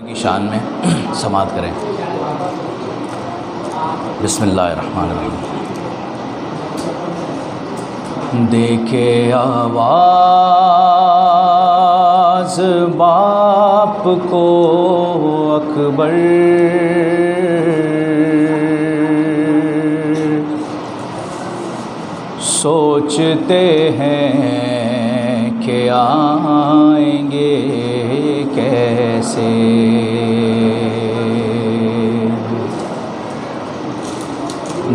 کی شان میں سماعت کریں۔ بسم اللہ الرحمن الرحیم۔ دیکھے آواز باپ کو اکبر، سوچتے ہیں کہ آئیں گے کیسے،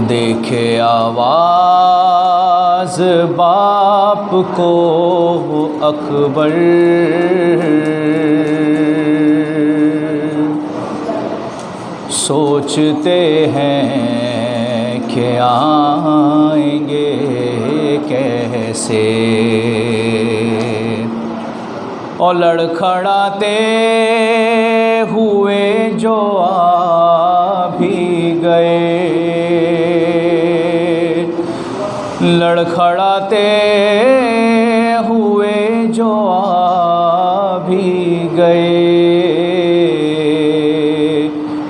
دیکھے آواز باپ کو اکبر، سوچتے ہیں کہ آئیں گے کیسے، اور لڑکھڑاتے ہوئے جو آ بھی گئے، لڑکھڑاتے ہوئے جو آ بھی گئے،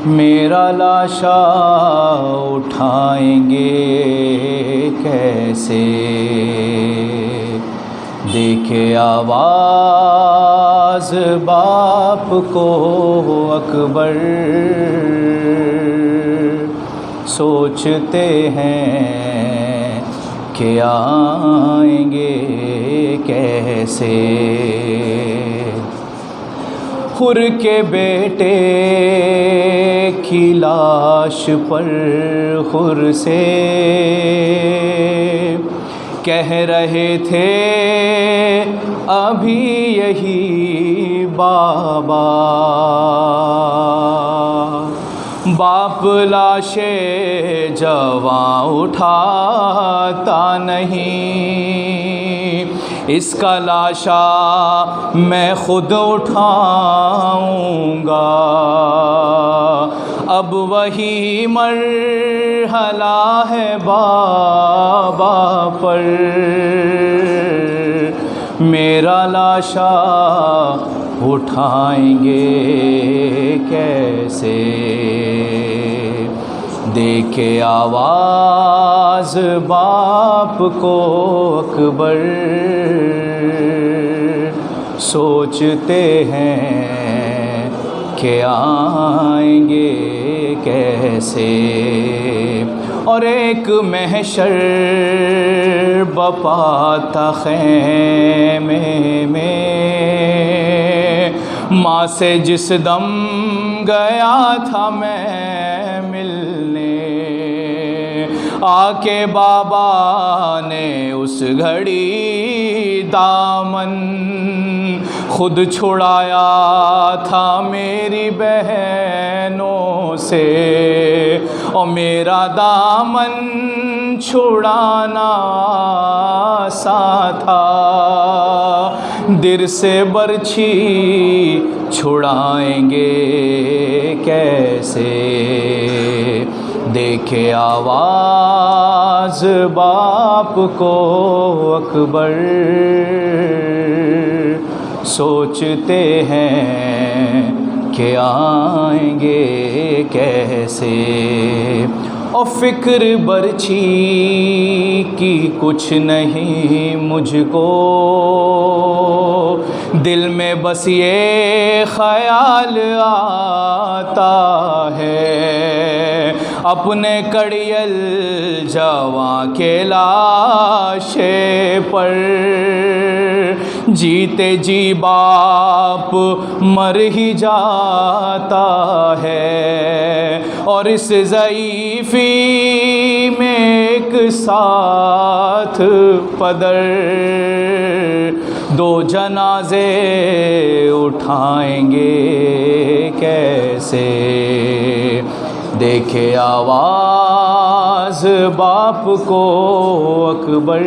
میرا لاشا اٹھائیں گے کیسے، دیکھے آواز باپ کو اکبر، سوچتے ہیں کہ آئیں گے کیسے، خر کے بیٹے کی لاش پر خر سے کہہ رہے تھے ابھی یہی بابا، باپ لاشے جواں اٹھاتا نہیں، اس کا لاشا میں خود اٹھاؤں گا، اب وہی مرحلہ ہے بابا پر، میرا لاشا اٹھائیں گے کیسے، دیکھے آواز باپ کو اکبر، سوچتے ہیں کہ آئیں گے کیسے، اور ایک محشر بپا تھا خیمے میں، ماں سے جس دم گیا تھا میں ملنے، آ کے بابا نے اس گھڑی دامن خود چھڑایا تھا میری بہنوں سے، اور میرا دامن چھڑانا آسان تھا، در سے برچھی چھڑائیں گے کیسے، دیکھے آواز باپ کو اکبر، سوچتے ہیں کہ آئیں گے کیسے، اور فکر برچھی کی کچھ نہیں مجھ کو، دل میں بس یہ خیال آتا ہے اپنے کڑیل جواں کے لاشے پر، جیتے جی باپ مر ہی جاتا ہے، اور اس ضعیفی میں ایک ساتھ پدر، دو جنازے اٹھائیں گے کیسے، دیکھے آواز باپ کو اکبر،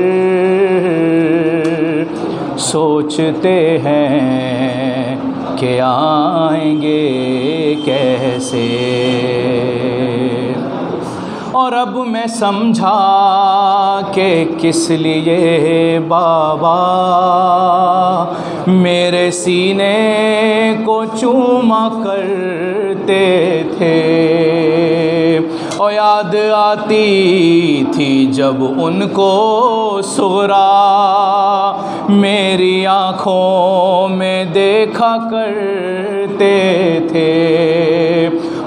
سوچتے ہیں کہ آئیں گے کیسے، اور اب میں سمجھا کہ کس لیے بابا میرے سینے کو چوما کرتے تھے، اور یاد آتی تھی جب ان کو صغرا میری آنکھوں میں دیکھا کرتے تھے،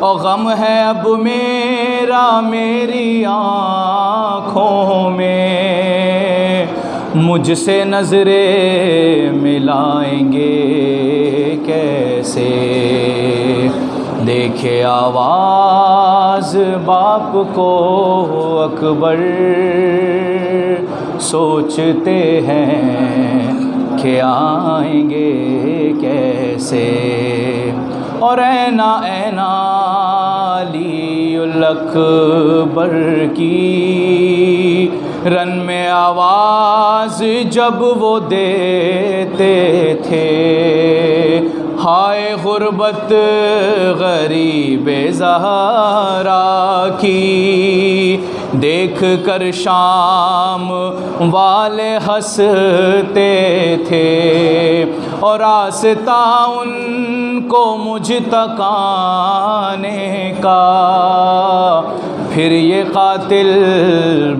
اور غم ہے اب میرا میری آنکھوں میں، مجھ سے نظریں ملائیں گے کیسے، دیکھے آواز باپ کو اکبر، سوچتے ہیں کہ آئیں گے کیسے، اور اینا اینا علی الاکبر کی رن میں آواز جب وہ دیتے تھے، ہائے غربت غریب زہرا کی، دیکھ کر شام والے ہنستے تھے، اور راستہ ان کو مجھ تک آنے کا، پھر یہ قاتل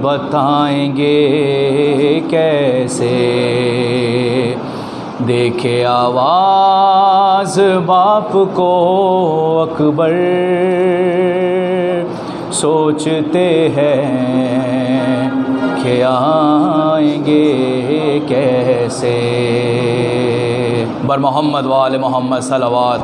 بتائیں گے کیسے، دیکھے آواز باپ کو اکبر، سوچتے ہیں کہ آئیں گے کیسے، بر محمد و آل محمد صلوات۔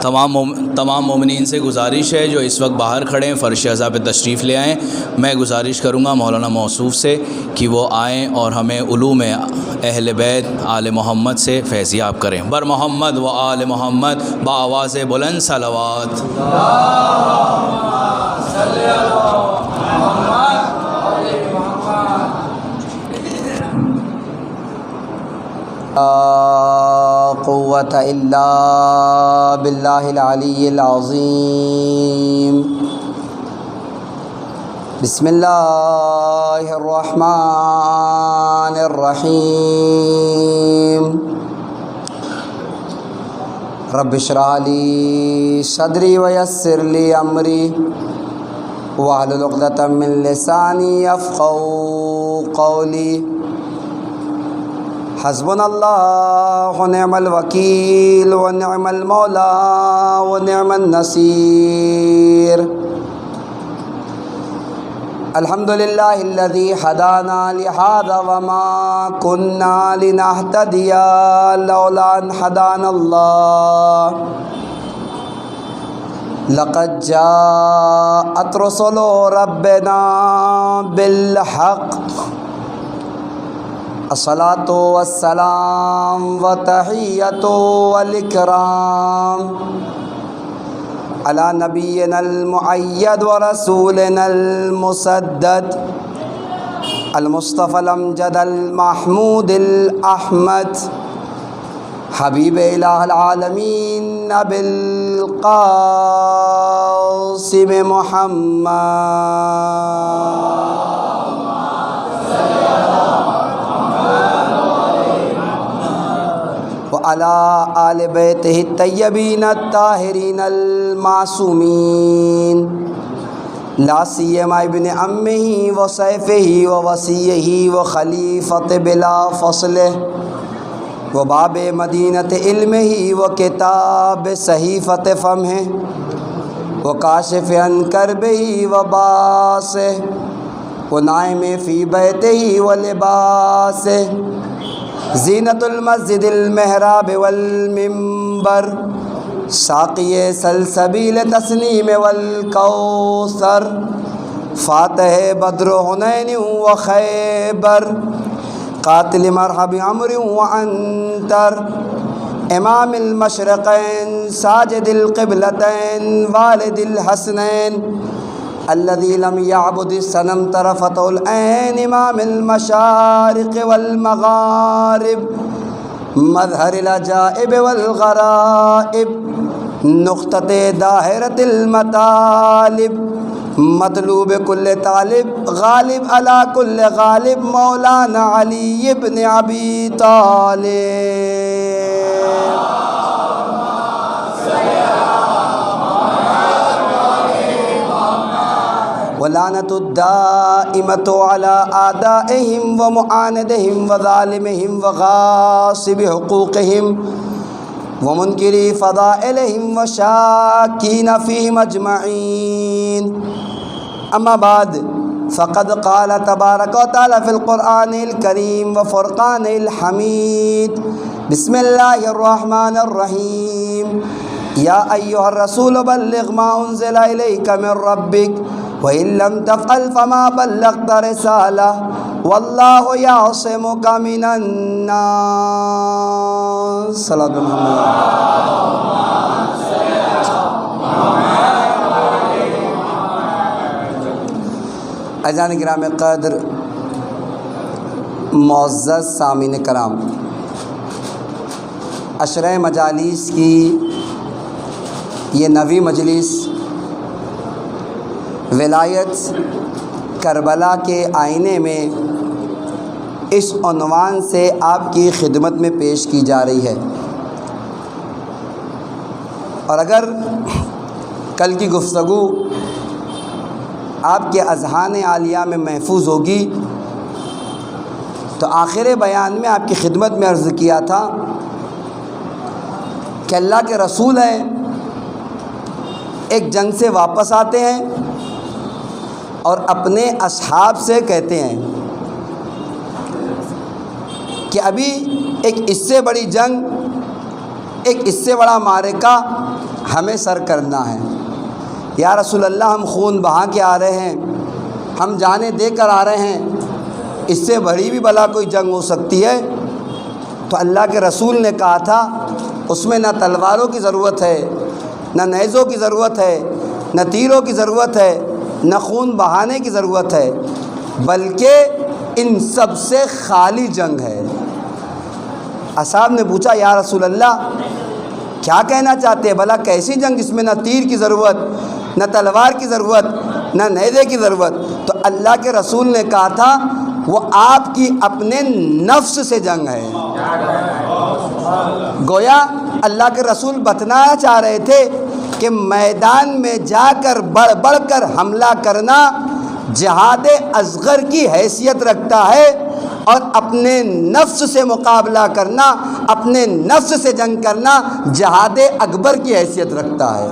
تمام مومنین سے گزارش ہے جو اس وقت باہر کھڑے ہیں فرش اعضاء پہ تشریف لے آئیں۔ میں گزارش کروں گا مولانا موصوف سے کہ وہ آئیں اور ہمیں علوم اہل بیت آل محمد سے فیضیاب کریں۔ بر محمد و آل محمد بآواز بلند صلوات۔ لا قوة إلا بالله العلي العظيم۔ بسم الله الرحمن الرحيم۔ رب اشرح لي صدري ويسر لي أمري واحلل عقدة من لساني يفقهوا قولي۔ حسبنا اللہ ونعم الوکیل ونعم المولا ونعم النصیر۔ الحمد للہ الذی ہدانا لہذا وما كنا لنہتدی لولا ان ہدانا اللہ۔ لقد جاءت رسل ربنا بالحق۔ الصلاة والسلام وتحیۃ والاکرام علی نبینا المؤید ورسولنا المسدد المصطفى الامجد المحمود الاحمد حبیب الہ العالمین ابی القاسم محمد وعلى آل بیتہ الطیبین الطاہرین المعصومین، لا سیما ابن عمہ وصیفہ ووصیہ وخلیفۃ بلا فصلہ وباب مدینۃ علمہ وکتاب صحیفۃ فمہ وکاشف عن کربہ وباسہ ونائم فی بیتہ ولباسہ، زینت المسجد المحراب والمنبر، ساقی سلسبیل تسنیم والکوثر، فاتح بدر حنین وخیبر، قاتل مرحب عمر وعنتر، امام المشرقین ساجد القبلتین والد الحسنین، الذي لم يعبد الصنم طرفة العين، امام المشارق والمغارب، مظهر العجائب والغرائب، نقطۃ داہرۃ المطالب مطلوب کل طالب غالب علی کل غالب مولانا علی ابن ابی طالب. ولعنت الدائمۃ علی اعدائہم ومعاندہم وظالمہم وغاصب حقوقہم ومنکری فضائلہم وشاکین فیہم اجمعین. اما بعد فقد قال تبارک و تعالی فی القرآن الکریم وفرقان الحمید. بسم اللہ الرحمن الرحیم. یا ایہا الرسول بلغ ما انزل الیک من ربک وَإِن لَّمْ تَفْعَلْ فَمَا بَلَّغْتَ رِسَالَتَهُ وَاللَّهُ يَعْصِمُكَ مِنَ النَّاسِ. صلاۃ محمد. عزیزان کرام قدر، معزز سامعین کرام، عشرہ مجالس کی یہ نویں مجلس ولایت کربلا کے آئینے میں اس عنوان سے آپ کی خدمت میں پیش کی جا رہی ہے. اور اگر کل کی گفتگو آپ کے اذہان عالیہ میں محفوظ ہوگی تو آخر بیان میں آپ کی خدمت میں عرض کیا تھا کہ اللہ کے رسول ہیں، ایک جنگ سے واپس آتے ہیں اور اپنے اصحاب سے کہتے ہیں کہ ابھی ایک اس سے بڑی جنگ، ایک اس سے بڑا معرکہ ہمیں سر کرنا ہے. یا رسول اللہ، ہم خون بہا کے آ رہے ہیں، ہم جانیں دے کر آ رہے ہیں، اس سے بڑی بھی بلا کوئی جنگ ہو سکتی ہے. تو اللہ کے رسول نے کہا تھا اس میں نہ تلواروں کی ضرورت ہے، نہ نیزوں کی ضرورت ہے، نہ تیروں کی ضرورت ہے، نہ خون بہانے کی ضرورت ہے، بلکہ ان سب سے خالی جنگ ہے. اصحاب نے پوچھا یا رسول اللہ کیا کہنا چاہتے ہیں؟ بھلا کیسی جنگ جس میں نہ تیر کی ضرورت، نہ تلوار کی ضرورت، نہ نیزے کی ضرورت؟ تو اللہ کے رسول نے کہا تھا وہ آپ کی اپنے نفس سے جنگ ہے. گویا اللہ کے رسول بتانا چاہ رہے تھے کہ میدان میں جا کر بڑھ بڑھ کر حملہ کرنا جہاد اصغر کی حیثیت رکھتا ہے، اور اپنے نفس سے مقابلہ کرنا، اپنے نفس سے جنگ کرنا جہاد اکبر کی حیثیت رکھتا ہے.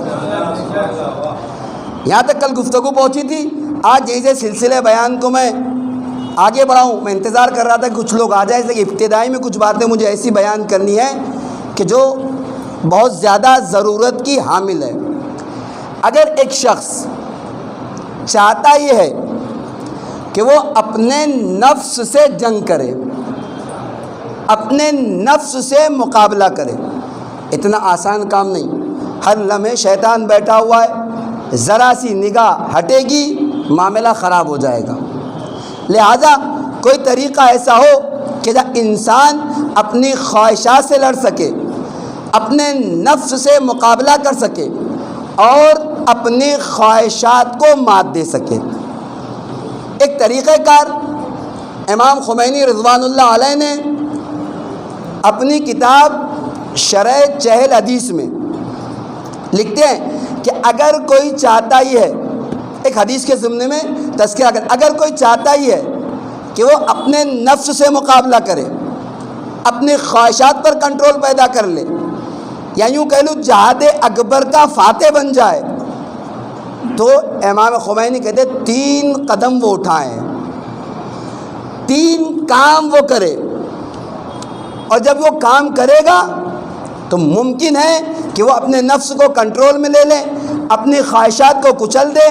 یہاں تک کل گفتگو پہنچی تھی. آج جیسے سلسلے بیان کو میں آگے بڑھاؤں، میں انتظار کر رہا تھا کہ کچھ لوگ آ جائیں، اس لیے ابتدائی میں کچھ باتیں مجھے ایسی بیان کرنی ہے کہ جو بہت زیادہ ضرورت کی حامل ہے. اگر ایک شخص چاہتا یہ ہے کہ وہ اپنے نفس سے جنگ کرے، اپنے نفس سے مقابلہ کرے، اتنا آسان کام نہیں. ہر لمحے شیطان بیٹھا ہوا ہے، ذرا سی نگاہ ہٹے گی معاملہ خراب ہو جائے گا. لہذا کوئی طریقہ ایسا ہو کہ جب انسان اپنی خواہشات سے لڑ سکے، اپنے نفس سے مقابلہ کر سکے اور اپنی خواہشات کو مات دے سکے. ایک طریقہ کار امام خمینی رضوان اللہ علیہ نے اپنی کتاب شرح چہل حدیث میں لکھتے ہیں کہ اگر کوئی چاہتا ہی ہے، ایک حدیث کے ضمن میں تذکرہ کریں، اگر کوئی چاہتا ہی ہے کہ وہ اپنے نفس سے مقابلہ کرے، اپنی خواہشات پر کنٹرول پیدا کر لے، یا یوں کہہ لوں جہاد اکبر کا فاتح بن جائے، تو امام خمینی کہتے 3 قدم وہ اٹھائیں، 3 کام وہ کرے، اور جب وہ کام کرے گا تو ممکن ہے کہ وہ اپنے نفس کو کنٹرول میں لے لے، اپنی خواہشات کو کچل دے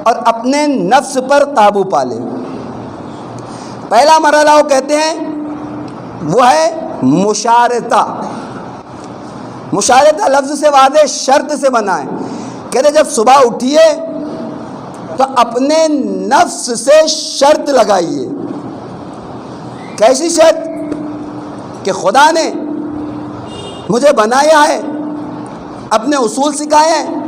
اور اپنے نفس پر قابو پا لے. پہلا مرحلہ وہ کہتے ہیں وہ ہے مشارطہ. مشارطہ لفظ سے واضح شرط سے بنا ہے. کہتے جب صبح اٹھیے تو اپنے نفس سے شرط لگائیے. کیسی شرط؟ کہ خدا نے مجھے بنایا ہے اپنے اصول سکھائے ہیں.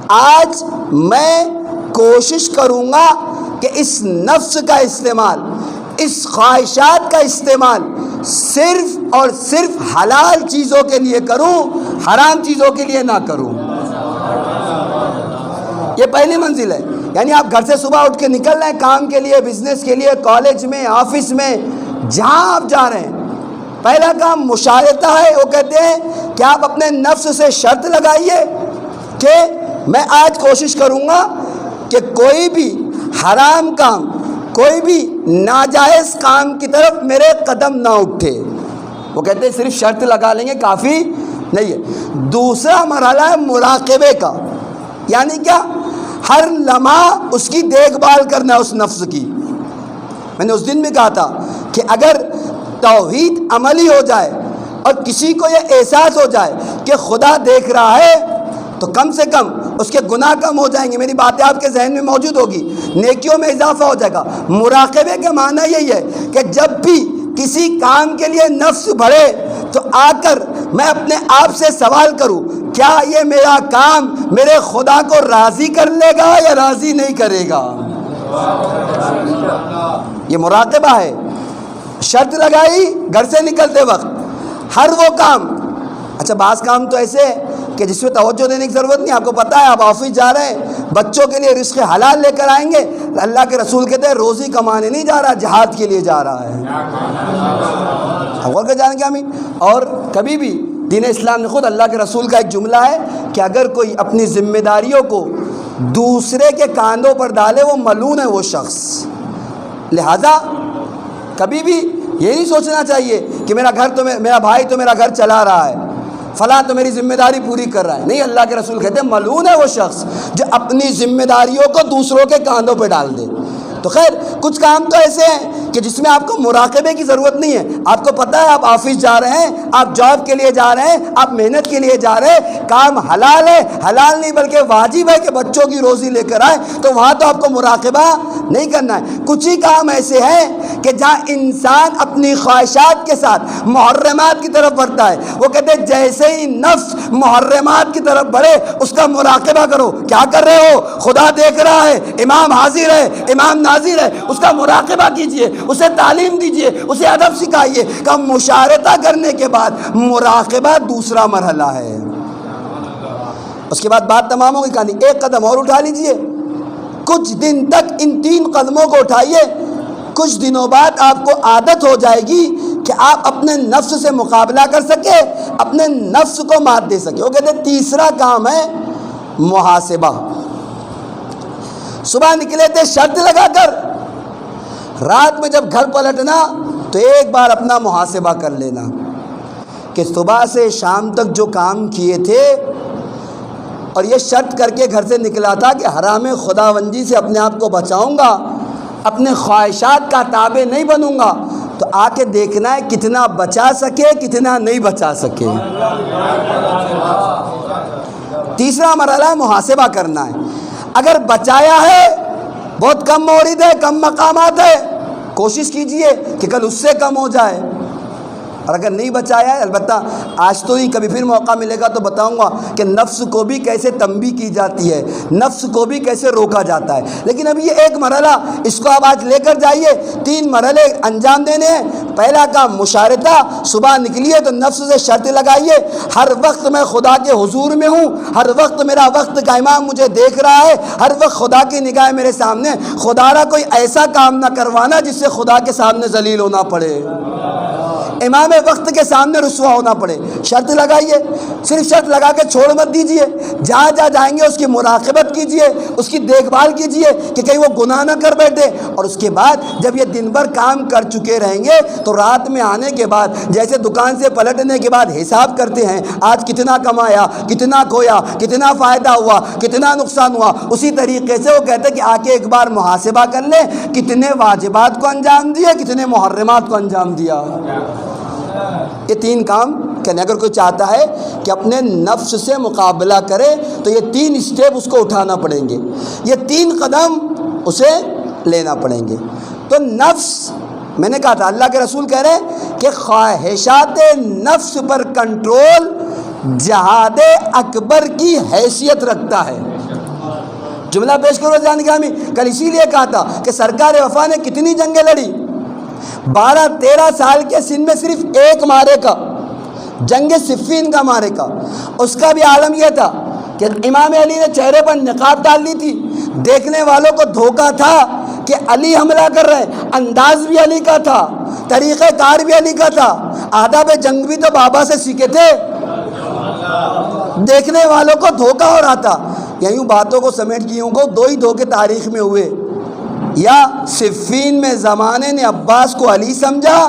آج میں کوشش کروں گا کہ اس نفس کا استعمال، اس خواہشات کا استعمال صرف اور صرف حلال چیزوں کے لیے کروں، حرام چیزوں کے لیے نہ کروں. یہ پہلی منزل ہے. یعنی آپ گھر سے صبح اٹھ کے نکل رہے ہیں کام کے لیے، بزنس کے لیے، کالج میں، آفس میں، جہاں آپ جا رہے ہیں، پہلا کام مشارطہ ہے. وہ کہتے ہیں کہ آپ اپنے نفس سے شرط لگائیے کہ میں آج کوشش کروں گا کہ کوئی بھی حرام کام، کوئی بھی ناجائز کام کی طرف میرے قدم نہ اٹھے. وہ کہتے ہیں صرف شرط لگا لیں گے کافی نہیں ہے. دوسرا مرحلہ ہے مراقبے کا. یعنی کیا؟ ہر لمحہ اس کی دیکھ بھال کرنا اس نفس کی. میں نے اس دن بھی کہا تھا کہ اگر توحید عملی ہو جائے اور کسی کو یہ احساس ہو جائے کہ خدا دیکھ رہا ہے تو کم سے کم اس کے گناہ کم ہو جائیں گے. میری باتیں آپ کے ذہن میں موجود ہوگی، نیکیوں میں اضافہ ہو جائے گا. مراقبے کا معنی یہی ہے کہ جب بھی کسی کام کے لیے نفس بڑھے تو آ کر میں اپنے آپ سے سوال کروں، کیا یہ میرا کام میرے خدا کو راضی کر لے گا یا راضی نہیں کرے گا؟ یہ مراقبہ ہے. شرط لگائی گھر سے نکلتے وقت ہر وہ کام. اچھا بعض کام تو ایسے ہے کہ جس میں توجہ دینے کی ضرورت نہیں. آپ کو پتہ ہے آپ آفس جا رہے ہیں، بچوں کے لیے رزق حلال لے کر آئیں گے. اللہ کے رسول کہتے ہیں روزی کمانے نہیں جا رہا، جہاد کے لیے جا رہا ہے. غور کر جانیں گے ہمیں. اور کبھی بھی دین اسلام نے خود، اللہ کے رسول کا ایک جملہ ہے کہ اگر کوئی اپنی ذمہ داریوں کو دوسرے کے کاندھوں پر ڈالے وہ ملعون ہے وہ شخص. لہذا کبھی بھی یہ نہیں سوچنا چاہیے کہ میرا بھائی تو میرا گھر چلا رہا ہے، فلاں تو میری ذمہ داری پوری کر رہا ہے. نہیں، اللہ کے رسول کہتے ہیں ملعون ہے وہ شخص جو اپنی ذمہ داریوں کو دوسروں کے کاندھوں پہ ڈال دے. تو خیر کچھ کام تو ایسے ہیں کہ جس میں آپ کو مراقبے کی ضرورت نہیں ہے. آپ کو پتہ ہے آپ آفس جا رہے ہیں، آپ جاب کے لیے جا رہے ہیں، آپ محنت کے لیے جا رہے ہیں، کام حلال ہے، حلال نہیں بلکہ واجب ہے کہ بچوں کی روزی لے کر آئے، تو وہاں تو آپ کو مراقبہ نہیں کرنا ہے. کچھ ہی کام ایسے ہیں کہ جہاں انسان اپنی خواہشات کے ساتھ محرمات کی طرف بڑھتا ہے. وہ کہتے ہیں جیسے ہی نفس محرمات کی طرف بڑھے اس کا مراقبہ کرو. کیا کر رہے ہو؟ خدا دیکھ رہا ہے، امام حاضر ہے، امام ناظر ہے. اس کا مراقبہ کیجئے، اسے تعلیم دیجئے، اسے ادب سکھائیے. کہ مشارطہ کرنے کے بعد مراقبہ دوسرا مرحلہ ہے. اس کے بعد بات تمام ہوگی. کہانی ایک قدم اور اٹھا لیجئے. کچھ دن تک ان 3 قدموں کو اٹھائیے. کچھ دنوں بعد آپ کو عادت ہو جائے گی کہ آپ اپنے نفس سے مقابلہ کر سکے، اپنے نفس کو مات دے سکے. وہ کہتے ہیں تیسرا کام ہے محاسبہ. صبح نکلے تھے شرط لگا کر، رات میں جب گھر پلٹنا تو ایک بار اپنا محاسبہ کر لینا کہ صبح سے شام تک جو کام کیے تھے اور یہ شرط کر کے گھر سے نکلا تھا کہ حرام خداوندی سے اپنے آپ کو بچاؤں گا، اپنے خواہشات کا تابع نہیں بنوں گا، تو آ کے دیکھنا ہے کتنا بچا سکے کتنا نہیں بچا سکے. تیسرا مرحلہ محاسبہ کرنا ہے. اگر بچایا ہے، بہت کم مورد ہے، کم مقامات ہے، کوشش کیجئے کہ کل اس سے کم ہو جائے. اور اگر نہیں بچایا ہے، البتہ آج تو ہی، کبھی پھر موقع ملے گا تو بتاؤں گا کہ نفس کو بھی کیسے تنبیہ کی جاتی ہے، نفس کو بھی کیسے روکا جاتا ہے. لیکن اب یہ ایک مرحلہ، اس کو آپ آج لے کر جائیے. 3 مرحلے انجام دینے ہیں. پہلا کام مشارطہ. صبح نکلیے تو نفس سے شرط لگائیے، ہر وقت میں خدا کے حضور میں ہوں، ہر وقت میرا وقت کا امام مجھے دیکھ رہا ہے، ہر وقت خدا کی نگاہ میرے سامنے. خدا را کوئی ایسا کام نہ کروانا جس سے خدا کے سامنے ذلیل ہونا پڑے، امام وقت کے سامنے رسوا ہونا پڑے. شرط لگائیے. صرف شرط لگا کے چھوڑ مت دیجئے. جہاں جہاں جائیں گے اس کی مراقبت کیجئے، اس کی دیکھ بھال کیجئے کہ کہیں وہ گناہ نہ کر بیٹھے. اور اس کے بعد جب یہ دن بھر کام کر چکے رہیں گے تو رات میں آنے کے بعد جیسے دکان سے پلٹنے کے بعد حساب کرتے ہیں آج کتنا کمایا، کتنا کھویا، کتنا فائدہ ہوا، کتنا نقصان ہوا، اسی طریقے سے وہ کہتے ہیں کہ آ کے ایک بار محاسبہ کر لیں کتنے واجبات کو انجام دیے، کتنے محرمات کو انجام دیا. یہ 3 کام کرنے. اگر کوئی چاہتا ہے کہ اپنے نفس سے مقابلہ کرے تو یہ 3 اسٹیپ اس کو اٹھانا پڑیں گے، یہ 3 قدم اسے لینا پڑیں گے. تو نفس، میں نے کہا تھا اللہ کے رسول کہہ رہے ہیں کہ خواہشات نفس پر کنٹرول جہاد اکبر کی حیثیت رکھتا ہے۔ جملہ پیش کرو جان گرامی، کل اسی لیے کہا تھا کہ سرکار وفا نے کتنی جنگیں لڑی، 12-13 سال کے سن میں صرف ایک مارے کا، جنگ صفین کا مارے کا، اس کا بھی عالم یہ تھا کہ امام علی نے چہرے پر نقاب ڈال لی تھی، دیکھنے والوں کو دھوکہ تھا کہ علی حملہ کر رہے، انداز بھی علی کا تھا، طریقہ کار بھی علی کا تھا، آداب جنگ بھی تو بابا سے سیکھے تھے، دیکھنے والوں کو دھوکہ ہو رہا تھا۔ یوں باتوں کو سمیٹ کی کو دو ہی دھوکے تاریخ میں ہوئے، یا صفین میں زمانے نے عباس کو علی سمجھا،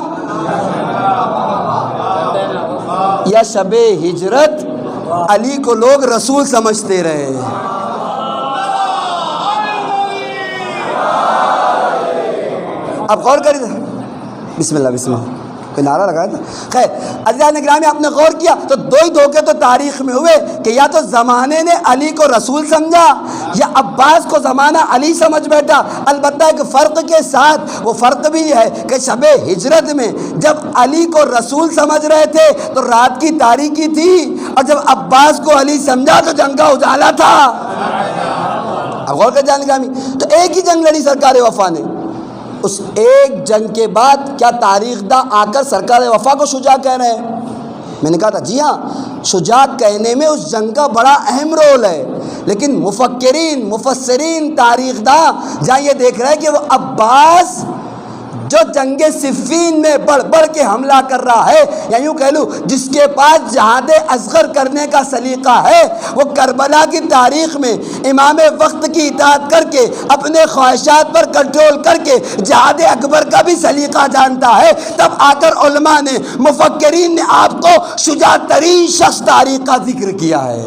یا شب ہجرت علی کو لوگ رسول سمجھتے رہے۔ اب غور کریے، بسم اللہ بسم اللہ، کوئی نعرہ لگایا تھا؟ خیر عزیزان گرامی، آپ نے غور کیا تو دو ہی دھوکے تو تاریخ میں ہوئے کہ یا تو زمانے نے علی کو رسول سمجھا یا عباس کو زمانہ علی سمجھ بیٹھا۔ البتہ ایک فرق کے ساتھ، وہ فرق بھی ہے کہ شب ہجرت میں جب علی کو رسول سمجھ رہے تھے تو رات کی تاریکی تھی، اور جب عباس کو علی سمجھا تو جنگ کا اجالا تھا۔ اب غور کر جان گرامی، تو ایک ہی جنگ لڑی سرکار وفا نے، اس ایک جنگ کے بعد کیا تاریخ داں آ کر سرکار وفا کو شجاع کہہ رہے ہیں؟ میں نے کہا تھا جی ہاں، شجاع کہنے میں اس جنگ کا بڑا اہم رول ہے، لیکن مفکرین، مفسرین، تاریخ داں جہاں یہ دیکھ رہے ہیں کہ وہ عباس جو جنگ صفین میں بڑھ بڑھ کے حملہ کر رہا ہے، یا یوں کہہ لوں جس کے پاس جہاد اصغر کرنے کا سلیقہ ہے، وہ کربلا کی تاریخ میں امام وقت کی اطاعت کر کے اپنے خواہشات پر کنٹرول کر کے جہاد اکبر کا بھی سلیقہ جانتا ہے، تب آ کر علماء نے، مفکرین نے آپ کو شجاع ترین شخص تاریخ کا ذکر کیا ہے۔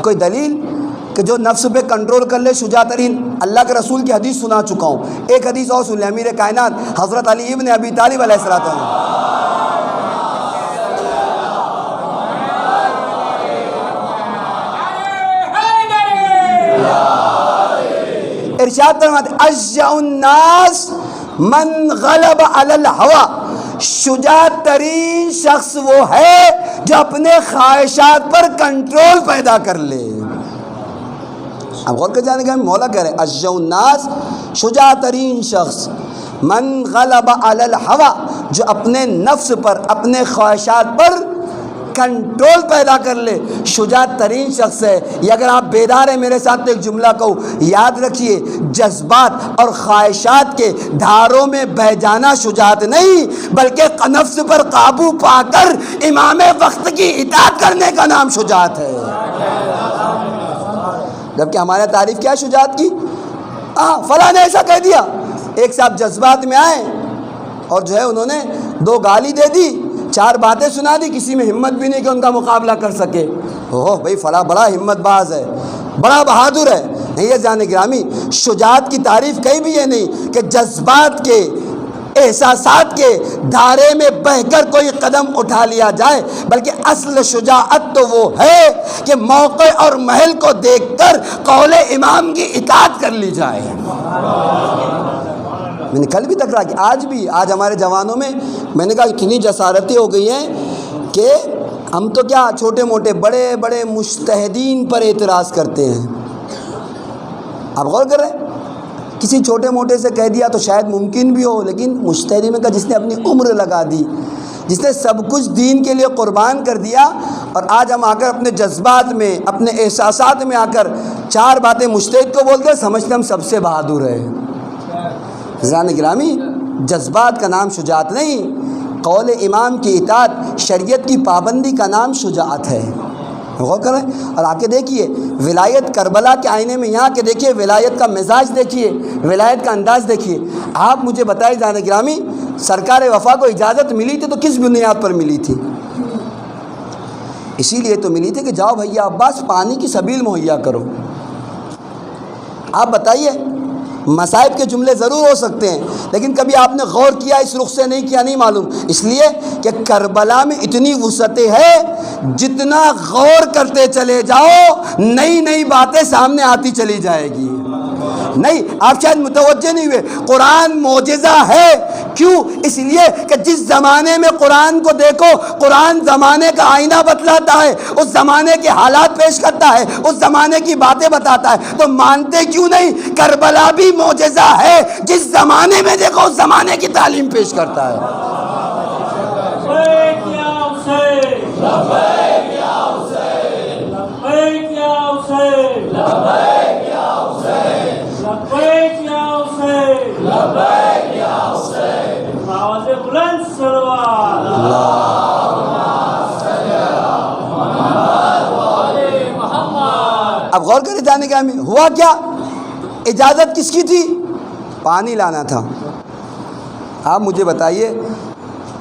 کوئی دلیل کہ جو نفس پہ کنٹرول کر لے شجاع ترین؟ اللہ کے رسول کی حدیث سنا چکا ہوں، ایک حدیث اور سن لیں، امیر کائنات حضرت علی ابن ابی طالب علیہ السلام ارشاد فرماتے اشجع الناس من غلب علی الہوی، شجاع ترین شخص وہ ہے جو اپنے خواہشات پر کنٹرول پیدا کر لے۔ اب غور کر جانے گا، مولا کہہ رہے ہیں اشجع الناس، شجاع ترین شخص، من غلب علی الہوی، جو اپنے نفس پر، اپنے خواہشات پر کنٹرول پیدا کر لے، شجاع ترین شخص ہے۔ یہ اگر آپ بیدار ہیں میرے ساتھ ایک جملہ کہوں، یاد رکھیے، جذبات اور خواہشات کے دھاروں میں بہہ جانا شجاعت نہیں، بلکہ نفس پر قابو پا کر امام وقت کی اطاعت کرنے کا نام شجاعت ہے۔ جبکہ ہمارے تعریف کیا ہے شجاعت کی؟ فلاں نے ایسا کہہ دیا، ایک صاحب جذبات میں آئے اور جو ہے انہوں نے 2 گالی دے دی، 4 باتیں سنا دی، کسی میں ہمت بھی نہیں کہ ان کا مقابلہ کر سکے۔ بھائی فلاں بڑا ہمت باز ہے، بڑا بہادر ہے۔ نہیں، یہ جان گرامی، شجاعت کی تعریف کہیں بھی یہ نہیں کہ جذبات کے، احساسات کے دھارے میں بہہ کر کوئی قدم اٹھا لیا جائے، بلکہ اصل شجاعت تو وہ ہے کہ موقع اور محل کو دیکھ کر قول امام کی اطاعت کر لی جائے۔ میں نے کل بھی تکرار کی، آج ہمارے جوانوں میں، میں نے کہا اتنی جسارتیں ہو گئی ہیں کہ ہم تو کیا چھوٹے موٹے بڑے بڑے مجتہدین پر اعتراض کرتے ہیں۔ آپ غور کر رہے ہیں، کسی چھوٹے موٹے سے کہہ دیا تو شاید ممکن بھی ہو، لیکن مجتہدی میں کہا جس نے اپنی عمر لگا دی، جس نے سب کچھ دین کے لیے قربان کر دیا، اور آج ہم آ کر اپنے جذبات میں، اپنے احساسات میں آ کر 4 باتیں مجتہد کو بولتے ہیں، سمجھتے ہم سب سے بہادر ہے۔ حضران گرامی، جذبات کا نام شجاعت نہیں، قول امام کی اطاعت، شریعت کی پابندی کا نام شجاعت ہے۔ غور کریں اور آ کے دیکھیے ولایت کربلا کے آئینے میں، یہاں کے دیکھیے ولایت کا مزاج دیکھیے، ولایت کا انداز دیکھیے۔ آپ مجھے بتائیں جان گرامی، سرکار وفا کو اجازت ملی تھی تو کس بنیاد پر ملی تھی؟ اسی لیے تو ملی تھی کہ جاؤ بھیا عباس پانی کی سبیل مہیا کرو۔ آپ بتائیے، مصائب کے جملے ضرور ہو سکتے ہیں، لیکن کبھی آپ نے غور کیا اس رخ سے؟ نہیں کیا، نہیں معلوم، اس لیے کہ کربلا میں اتنی وسعتیں ہے، جتنا غور کرتے چلے جاؤ نئی نئی باتیں سامنے آتی چلی جائے گی۔ نہیں، آپ شاید متوجہ نہیں ہوئے، قرآن معجزہ ہے کیوں؟ اس لیے کہ جس زمانے میں قرآن کو دیکھو، قرآن زمانے کا آئینہ بتلاتا ہے، اس زمانے کے حالات پیش کرتا ہے، اس زمانے کی باتیں بتاتا ہے، تو مانتے کیوں نہیں؟ کربلا بھی معجزہ ہے، جس زمانے میں دیکھو اس زمانے کی تعلیم پیش کرتا ہے۔ اب غور کرے جانے کا ہوا کیا؟ اجازت کس کی تھی؟ پانی لانا تھا۔ آپ مجھے بتائیے،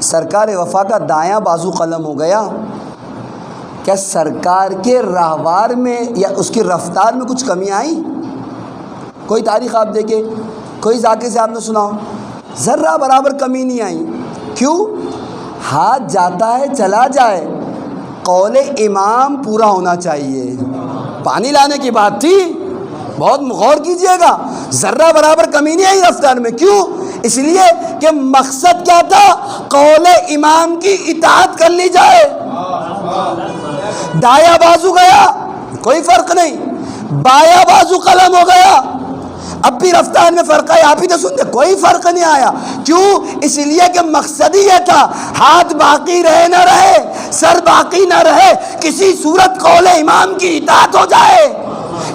سرکار وفا کا دایاں بازو قلم ہو گیا، کیا سرکار کے راہوار میں یا اس کی رفتار میں کچھ کمی آئی؟ کوئی تاریخ آپ دیکھیں، کوئی ذاکر سے آپ نے سنا ہو؟ ذرہ برابر کمی نہیں آئی۔ کیوں؟ ہاتھ جاتا ہے چلا جائے، قول امام پورا ہونا چاہیے۔ پانی لانے کی بات تھی، بہت غور کیجئے گا، ذرہ برابر کمی نہیں آئی رفتار میں۔ کیوں؟ اس لیے کہ مقصد کیا تھا؟ قول امام کی اطاعت کر لی جائے۔ دایاں بازو گیا، کوئی فرق نہیں، بایاں بازو قلم ہو گیا، اب بھی رفتار میں فرق ہے، آپ ہی تو سنتے، کوئی فرق نہیں آیا۔ کیوں؟ اس لیے کہ مقصد ہی یہ تھا، ہاتھ باقی رہے نہ رہے، سر باقی نہ رہے، کسی صورت قول امام کی اطاعت ہو جائے،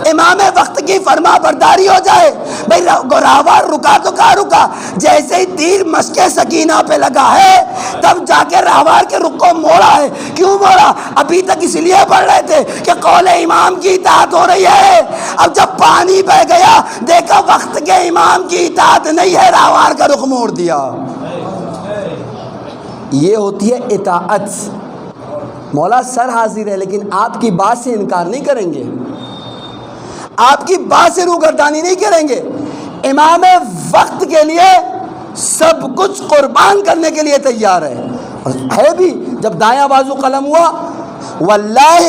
امام وقت کی فرما برداری ہو جائے۔ بھئی راہوار رکا تو کہاں رکا؟ جیسے ہی تیر مشق سکینہ پہ لگا ہے تب جا کے راہوار کے رخ کو موڑا ہے۔ کیوں موڑا؟ ابھی تک اس لیے پڑھ رہے تھے کہ قول امام کی اطاعت ہو رہی ہے، اب جب پانی بہ گیا دیکھا وقت کے امام کی اطاعت نہیں ہے، راہوار کا رخ موڑ دیا۔ یہ ہوتی ہے اطاعت۔ مولا سر حاضر ہے لیکن آپ کی بات سے انکار نہیں کریں گے، آپ کی بات سے روگردانی نہیں کریں گے، امام وقت کے لیے سب کچھ قربان کرنے کے لیے تیار ہے۔ اور ہے بھی، جب دایاں بازو قلم ہوا، واللہ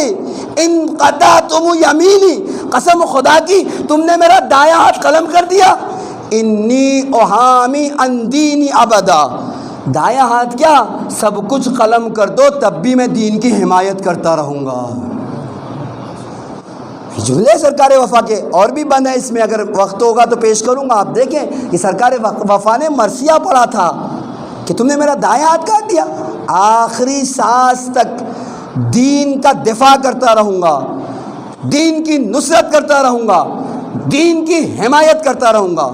ان قطعتم یمینی، قسم خدا کی تم نے میرا دایاں ہاتھ قلم کر دیا، انی احامی عن دینی ابدا، دایاں ہاتھ کیا سب کچھ قلم کر دو تب بھی میں دین کی حمایت کرتا رہوں گا۔ جملے سرکار وفا کے اور بھی بند ہے، اس میں اگر وقت ہوگا تو پیش کروں گا۔ آپ دیکھیں کہ سرکار وفا نے مرثیہ پڑھا تھا کہ تم نے میرا دایاں ہاتھ کاٹ دیا، آخری سانس تک دین کا دفاع کرتا رہوں گا، دین کی نصرت کرتا رہوں گا، دین کی حمایت کرتا رہوں گا۔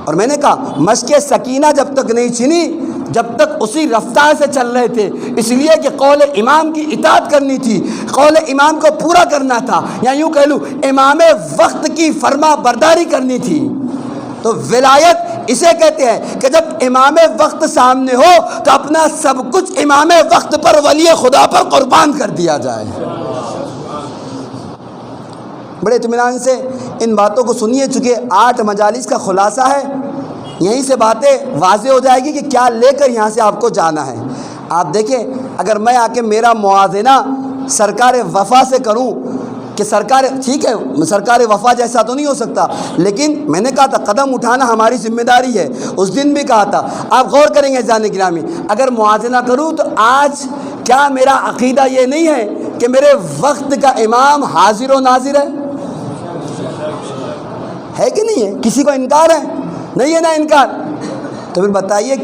اور میں نے کہا مشق سکینہ جب تک نہیں چھنی جب تک اسی رفتار سے چل رہے تھے، اس لیے کہ قول امام کی اطاعت کرنی تھی، قول امام کو پورا کرنا تھا، یا یوں کہہ لوں امام وقت کی فرما برداری کرنی تھی۔ تو ولایت اسے کہتے ہیں کہ جب امام وقت سامنے ہو تو اپنا سب کچھ امام وقت پر، ولی خدا پر قربان کر دیا جائے۔ بڑے اطمینان سے ان باتوں کو سنیے، چونکہ 8 مجالس کا خلاصہ ہے، یہیں سے باتیں واضح ہو جائے گی کہ کیا لے کر یہاں سے آپ کو جانا ہے۔ آپ دیکھیں، اگر میں آ کے میرا موازنہ سرکار وفا سے کروں کہ سرکار ٹھیک ہے سرکار وفا جیسا تو نہیں ہو سکتا، لیکن میں نے کہا تھا قدم اٹھانا ہماری ذمہ داری ہے، اس دن بھی کہا تھا۔ آپ غور کریں گے جان گرامی، اگر موازنہ کروں تو آج کیا میرا عقیدہ یہ نہیں ہے کہ میرے وقت کا امام حاضر و ناظر ہے کہ نہیں ہے؟ کسی کو انکار ہے؟ نہیں ہے نا انکار۔ تو پھر بتائیے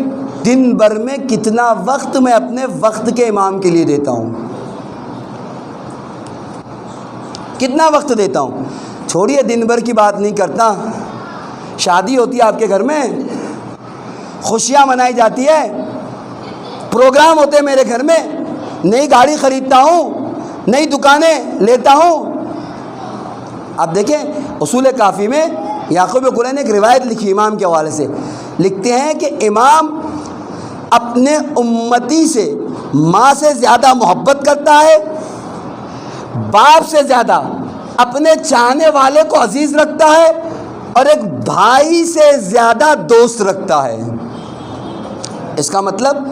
دن بھر میں کتنا وقت میں اپنے وقت کے امام کے لیے دیتا ہوں، کتنا وقت دیتا ہوں؟ چھوڑیے دن بھر کی بات نہیں کرتا، شادی ہوتی ہے آپ کے گھر میں، خوشیاں منائی جاتی ہے، پروگرام ہوتے ہیں میرے گھر میں، نئی گاڑی خریدتا ہوں، نئی دکانیں لیتا ہوں۔ آپ دیکھیں اصول کافی میں یعقوب کلینی نے ایک روایت لکھی امام کے حوالے سے، لکھتے ہیں کہ امام اپنے امتی سے ماں سے زیادہ محبت کرتا ہے، باپ سے زیادہ اپنے چاہنے والے کو عزیز رکھتا ہے، اور ایک بھائی سے زیادہ دوست رکھتا ہے۔ اس کا مطلب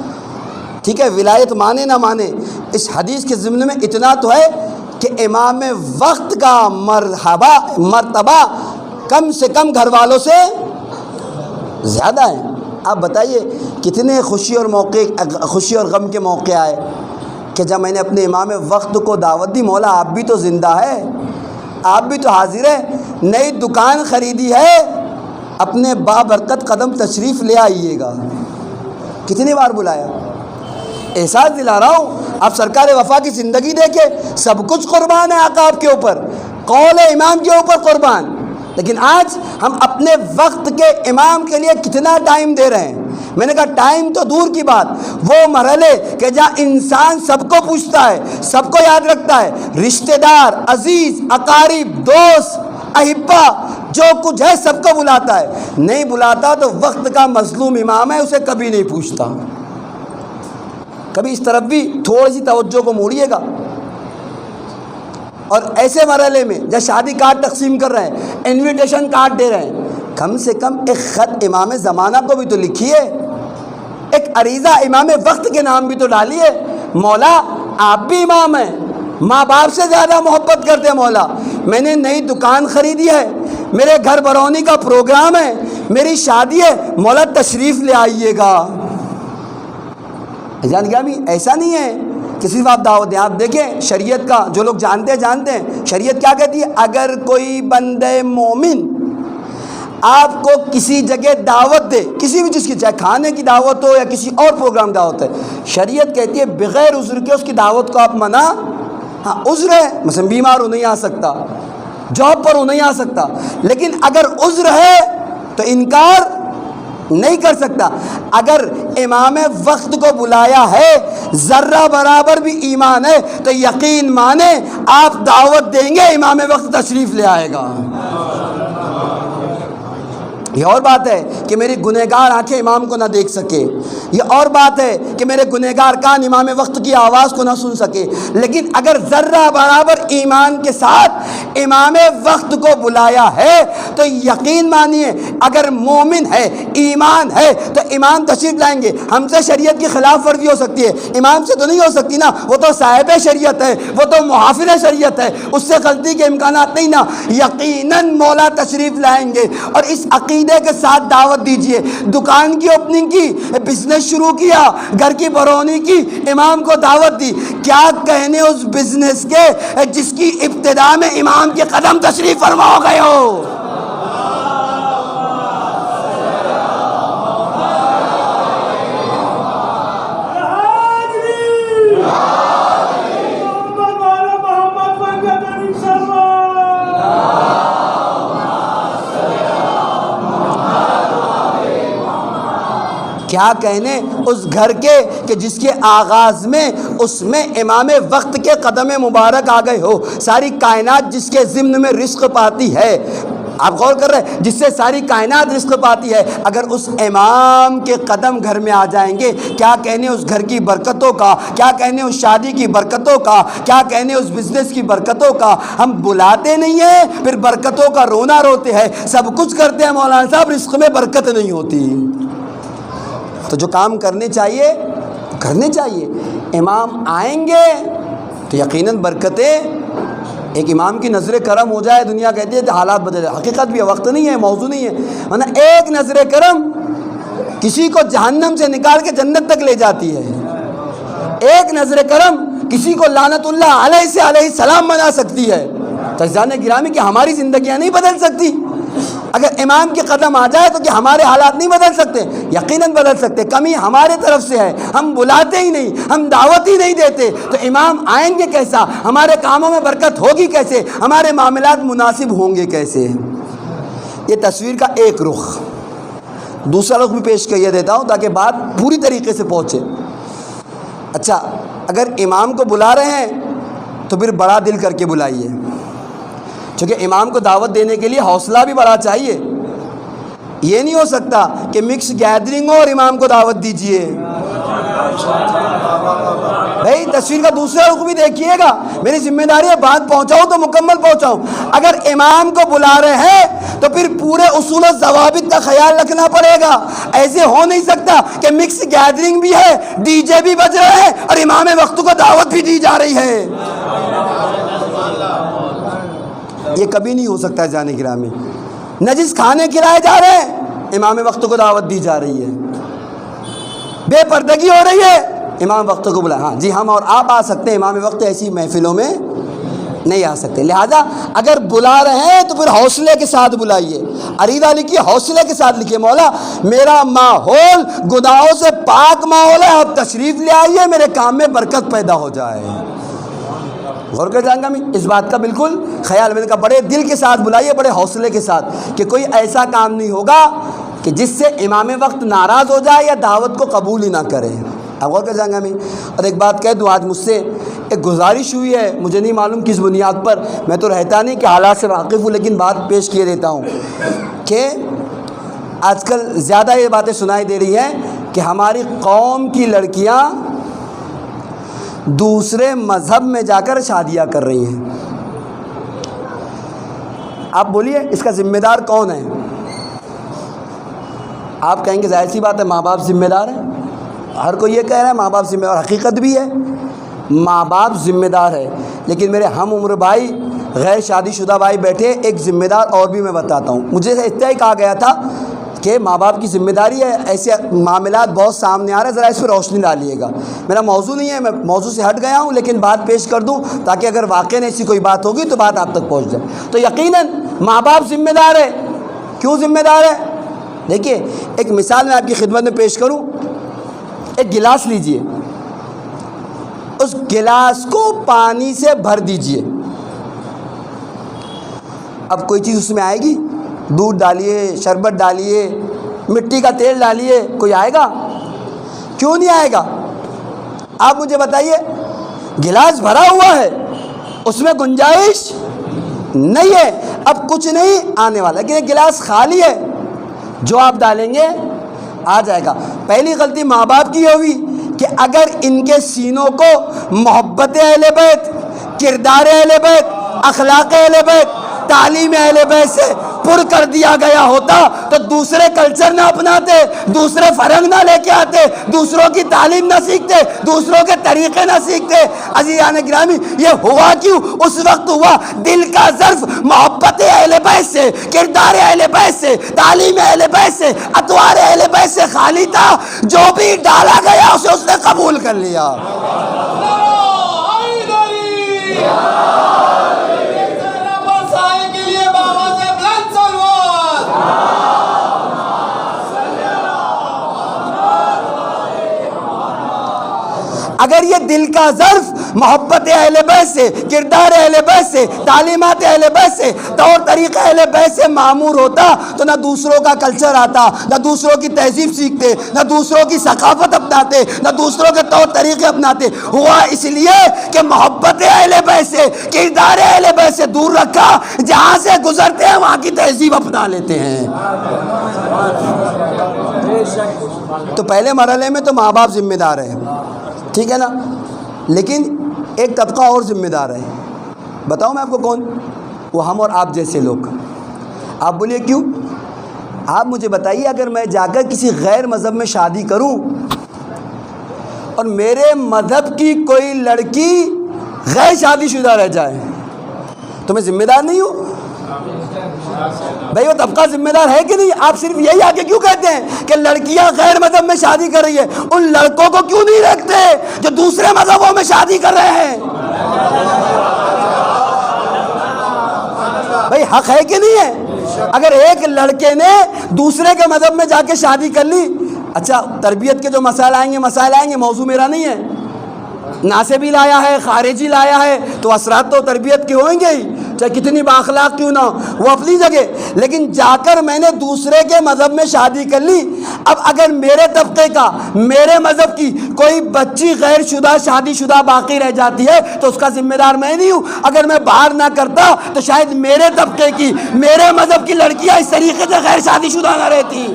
ٹھیک ہے ولایت مانے نہ مانے، اس حدیث کے ضمن میں اتنا تو ہے کہ امام وقت کا مرتبہ کم سے کم گھر والوں سے زیادہ ہے۔ آپ بتائیے کتنے خوشی اور غم کے موقع آئے کہ جب میں نے اپنے امام وقت کو دعوت دی، مولا آپ بھی تو زندہ ہے، آپ بھی تو حاضر ہے، نئی دکان خریدی ہے، اپنے بابرکت قدم تشریف لے آئیے گا۔ کتنی بار بلایا؟ احساس دلا رہا ہوں، آپ سرکار وفا کی زندگی دیکھیں، سب کچھ قربان ہے آقا آپ کے اوپر، قول امام کے اوپر قربان، لیکن آج ہم اپنے وقت کے امام کے لیے کتنا ٹائم دے رہے ہیں۔ میں نے کہا ٹائم تو دور کی بات، وہ مرحلے کہ جہاں انسان سب کو پوچھتا ہے، سب کو یاد رکھتا ہے، رشتہ دار، عزیز، اقارب، دوست، احبا، جو کچھ ہے سب کو بلاتا ہے، نہیں بلاتا تو وقت کا مظلوم امام ہے، اسے کبھی نہیں پوچھتا۔ کبھی اس طرف بھی تھوڑی سی توجہ کو موڑیے گا۔ اور ایسے مرحلے میں جب شادی کارڈ تقسیم کر رہے ہیں، انویٹیشن کارڈ دے رہے ہیں، کم سے کم ایک خط امام زمانہ کو بھی تو لکھیے، ایک عریضہ امام وقت کے نام بھی تو ڈالیے۔ مولا آپ بھی امام ہیں، ماں باپ سے زیادہ محبت کرتے ہیں، مولا میں نے نئی دکان خریدی ہے، میرے گھر برونی کا پروگرام ہے، میری شادی ہے، مولا تشریف لے آئیے گا۔ جان گیا بھی ایسا نہیں ہے کہ صرف آپ دعوت دیں۔ آپ دیکھیں شریعت کا، جو لوگ جانتے ہیں شریعت کیا کہتی ہے؟ اگر کوئی بندے مومن آپ کو کسی جگہ دعوت دے، کسی بھی چیز کی، چاہے کھانے کی دعوت ہو یا کسی اور پروگرام دعوت ہے، شریعت کہتی ہے بغیر عذر کے اس کی دعوت کو آپ منع، ہاں عذر ہے، مثلا بیمار ہو نہیں آ سکتا، جاب پر ہو نہیں آ سکتا، لیکن اگر عذر ہے تو انکار نہیں کر سکتا۔ اگر امام وقت کو بلایا ہے، ذرہ برابر بھی ایمان ہے تو یقین مانے آپ دعوت دیں گے، امام وقت تشریف لے آئے گا۔ یہ اور بات ہے کہ میری گنہگار آنکھیں امام کو نہ دیکھ سکے، یہ اور بات ہے کہ میرے گنہگار کان امام وقت کی آواز کو نہ سن سکے، لیکن اگر ذرہ برابر ایمان کے ساتھ امام وقت کو بلایا ہے تو یقین مانیے اگر مومن ہے، ایمان ہے تو امام تشریف لائیں گے۔ ہم سے شریعت کی خلاف ورزی ہو سکتی ہے، امام سے تو نہیں ہو سکتی نا، وہ تو صاحب شریعت ہے، وہ تو محافظ شریعت ہے، اس سے غلطی کے امکانات نہیں نا، یقیناً مولا تشریف لائیں گے۔ اور اس عقیدے کے ساتھ دعوت دیجئے، دکان کی اوپننگ کی، بزنس شروع کیا، گھر کی برونی کی، امام کو دعوت دی، کیا کہنے اس بزنس کے جس کی ابتدا میں امام کے قدم تشریف فرما ہو گئے ہو۔ کیا کہنے اس گھر کے کہ جس کے آغاز میں اس میں امام وقت کے قدم مبارک آ گئے ہو، ساری کائنات جس کے ضمن میں رزق پاتی ہے، آپ غور کر رہے ہیں، جس سے ساری کائنات رزق پاتی ہے، اگر اس امام کے قدم گھر میں آ جائیں گے، کیا کہنے اس گھر کی برکتوں کا، کیا کہنے اس شادی کی برکتوں کا، کیا کہنے اس بزنس کی برکتوں کا۔ ہم بلاتے نہیں ہیں، پھر برکتوں کا رونا روتے ہیں، سب کچھ کرتے ہیں مولانا صاحب، رزق میں برکت نہیں ہوتی۔ تو جو کام کرنے چاہیے کرنے چاہیے، امام آئیں گے تو یقیناً برکتیں، ایک امام کی نظر کرم ہو جائے، دنیا کہتی ہے کہ حالات بدل جائے، حقیقت بھی ہے، وقت نہیں ہے، موضوع نہیں ہے، ورنہ ایک نظر کرم کسی کو جہنم سے نکال کے جنت تک لے جاتی ہے، ایک نظر کرم کسی کو لعنت اللہ علیہ سے علیہ السلام بنا سکتی ہے۔ تو عزیزان گرامی کہ ہماری زندگیاں نہیں بدل سکتی؟ اگر امام کے قدم آ جائے تو کہ ہمارے حالات نہیں بدل سکتے؟ یقیناً بدل سکتے، کمی ہمارے طرف سے ہے، ہم بلاتے ہی نہیں، ہم دعوت ہی نہیں دیتے، تو امام آئیں گے کیسا؟ ہمارے کاموں میں برکت ہوگی کیسے؟ ہمارے معاملات مناسب ہوں گے کیسے؟ یہ تصویر کا ایک رخ، دوسرا رخ بھی پیش کر دیتا ہوں تاکہ بات پوری طریقے سے پہنچے۔ اچھا، اگر امام کو بلا رہے ہیں تو پھر بڑا دل کر کے بلائیے، چونکہ امام کو دعوت دینے کے لیے حوصلہ بھی بڑا چاہیے۔ یہ نہیں ہو سکتا کہ مکس گیدرنگ ہو اور امام کو دعوت دیجئے۔ بھائی تصویر کا دوسرا رخ بھی دیکھیے گا، میری ذمہ داری ہے بات پہنچاؤں تو مکمل پہنچاؤں۔ اگر امام کو بلا رہے ہیں تو پھر پورے اصول و ضوابط کا خیال رکھنا پڑے گا۔ ایسے ہو نہیں سکتا کہ مکس گیدرنگ بھی ہے، ڈی جے بھی بج رہے ہیں اور امام وقت کو دعوت بھی دی جا رہی ہے۔ یہ کبھی نہیں ہو سکتا ہے جانے گرامی۔ نجس کھانے کھلائے جا رہے ہیں، امام وقت کو دعوت دی جا رہی ہے۔ بے پردگی ہو رہی ہے، امام وقت کو بلائیں. ہاں جی، ہم اور آپ آ سکتے ہیں، امام وقت ایسی محفلوں میں نہیں آ سکتے. لہذا اگر بلا رہے ہیں تو پھر حوصلے کے ساتھ بلائیے. عریضہ لکھیے، حوصلے کے ساتھ لکھیے، مولا میرا ماحول گناہوں سے پاک ماحول ہے، آپ تشریف لے آئیے، میرے کام میں برکت پیدا ہو جائے. غور کر جائیں گا میں اس بات کا بالکل خیال. میں نے کہا بڑے دل کے ساتھ بلائیے، بڑے حوصلے کے ساتھ، کہ کوئی ایسا کام نہیں ہوگا کہ جس سے امام وقت ناراض ہو جائے یا دعوت کو قبول ہی نہ کرے. اب غور کر جائیں گا میں. اور ایک بات کہہ دوں، آج مجھ سے ایک گزارش ہوئی ہے، مجھے نہیں معلوم کس بنیاد پر، میں تو رہتا نہیں کہ حالات سے واقف ہوں، لیکن بات پیش کیے دیتا ہوں کہ آج کل زیادہ یہ باتیں سنائی دے رہی ہیں کہ ہماری قوم کی لڑکیاں دوسرے مذہب میں جا کر شادیاں کر رہی ہیں. آپ بولیے اس کا ذمہ دار کون ہے؟ آپ کہیں گے ظاہر سی بات ہے ماں باپ ذمہ دار ہیں. ہر کوئی یہ کہہ رہا ہے ماں باپ ذمہ دار، حقیقت بھی ہے ماں باپ ذمہ دار ہے. لیکن میرے ہم عمر بھائی، غیر شادی شدہ بھائی بیٹھے، ایک ذمہ دار اور بھی میں بتاتا ہوں. مجھے اتنا ہی کہا گیا تھا کہ ماں باپ کی ذمہ داری ہے، ایسے معاملات بہت سامنے آ رہے ہیں، ذرا اس پہ روشنی ڈالیے گا. میرا موضوع نہیں ہے، میں موضوع سے ہٹ گیا ہوں، لیکن بات پیش کر دوں تاکہ اگر واقعی ایسی کوئی بات ہوگی تو بات آپ تک پہنچ جائے. تو یقیناً ماں باپ ذمہ دار ہے. کیوں ذمہ دار ہے؟ دیکھیے ایک مثال میں آپ کی خدمت میں پیش کروں. ایک گلاس لیجئے، اس گلاس کو پانی سے بھر دیجئے. اب کوئی چیز اس میں آئے گی؟ دودھ ڈالیے، شربت ڈالیے، مٹی کا تیل ڈالیے، کوئی آئے گا؟ کیوں نہیں آئے گا؟ آپ مجھے بتائیے. گلاس بھرا ہوا ہے، اس میں گنجائش نہیں ہے، اب کچھ نہیں آنے والا. لیکن ایک گلاس خالی ہے، جو آپ ڈالیں گے آ جائے گا. پہلی غلطی ماں باپ کی ہوئی کہ اگر ان کے سینوں کو محبت اہل بیت، کردار اہل بیت، اخلاق اہل بیت، تعلیم اہل بیت سے پر کر دیا گیا ہوتا تو دوسرے کلچر نہ اپناتے، دوسرے فرہنگ نہ لے کے آتے، دوسروں کی تعلیم نہ سیکھتے، دوسروں کے طریقے نہ سیکھتے. عزیزان گرامی، یہ ہوا کیوں؟ اس وقت ہوا دل کا ظرف محبت اہل بیت سے، کردار اہل بیت سے، تعلیم اہل بیت سے، اطوار اہل بیت سے خالی تھا. جو بھی ڈالا گیا اسے اس نے قبول کر لیا. اگر یہ دل کا ظرف محبت اہل بیت سے، کردار اہل بیت سے، تعلیمات اہل بیت سے، طور طریقہ اہل بیت سے معمور ہوتا تو نہ دوسروں کا کلچر آتا، نہ دوسروں کی تہذیب سیکھتے، نہ دوسروں کی ثقافت اپناتے، نہ دوسروں کے طور طریقے اپناتے. ہوا اس لیے کہ محبت اہل بیت سے، کردار اہل بیت سے دور رکھا. جہاں سے گزرتے ہیں وہاں کی تہذیب اپنا لیتے ہیں. تو پہلے مرحلے میں تو ماں باپ ذمہ دار ہے، ٹھیک ہے نا. لیکن ایک طبقہ اور ذمہ دار ہے. بتاؤں میں آپ کو کون؟ وہ ہم اور آپ جیسے لوگ. آپ بولیے کیوں؟ آپ مجھے بتائیے، اگر میں جا کر کسی غیر مذہب میں شادی کروں اور میرے مذہب کی کوئی لڑکی غیر شادی شدہ رہ جائے تو میں ذمہ دار نہیں ہوں؟ بھائی وہ طبقہ ذمہ دار ہے کہ نہیں؟ آپ صرف یہی آگے کیوں کہتے ہیں کہ لڑکیاں غیر مذہب میں شادی کر رہی ہے؟ ان لڑکوں کو کیوں نہیں رکھتے جو دوسرے مذہبوں میں شادی کر رہے ہیں؟ بھائی حق ہے کہ نہیں ہے؟ اگر ایک لڑکے نے دوسرے کے مذہب میں جا کے شادی کر لی، اچھا تربیت کے جو مسائل آئیں گے، موضوع میرا نہیں ہے. ناسبی لایا ہے، خارجی لایا ہے، تو اثرات تو تربیت کے ہوئیں گے ہی، چاہے کتنی بااخلاق کیوں نہ ہو، وہ اپنی جگہ. لیکن جا کر میں نے دوسرے کے مذہب میں شادی کر لی، اب اگر میرے طبقے کا، میرے مذہب کی کوئی بچی غیر شدہ شادی شدہ باقی رہ جاتی ہے تو اس کا ذمہ دار میں نہیں ہوں. اگر میں باہر نہ کرتا تو شاید میرے طبقے کی، میرے مذہب کی لڑکیاں اس طریقے سے غیر شادی شدہ نہ رہتی.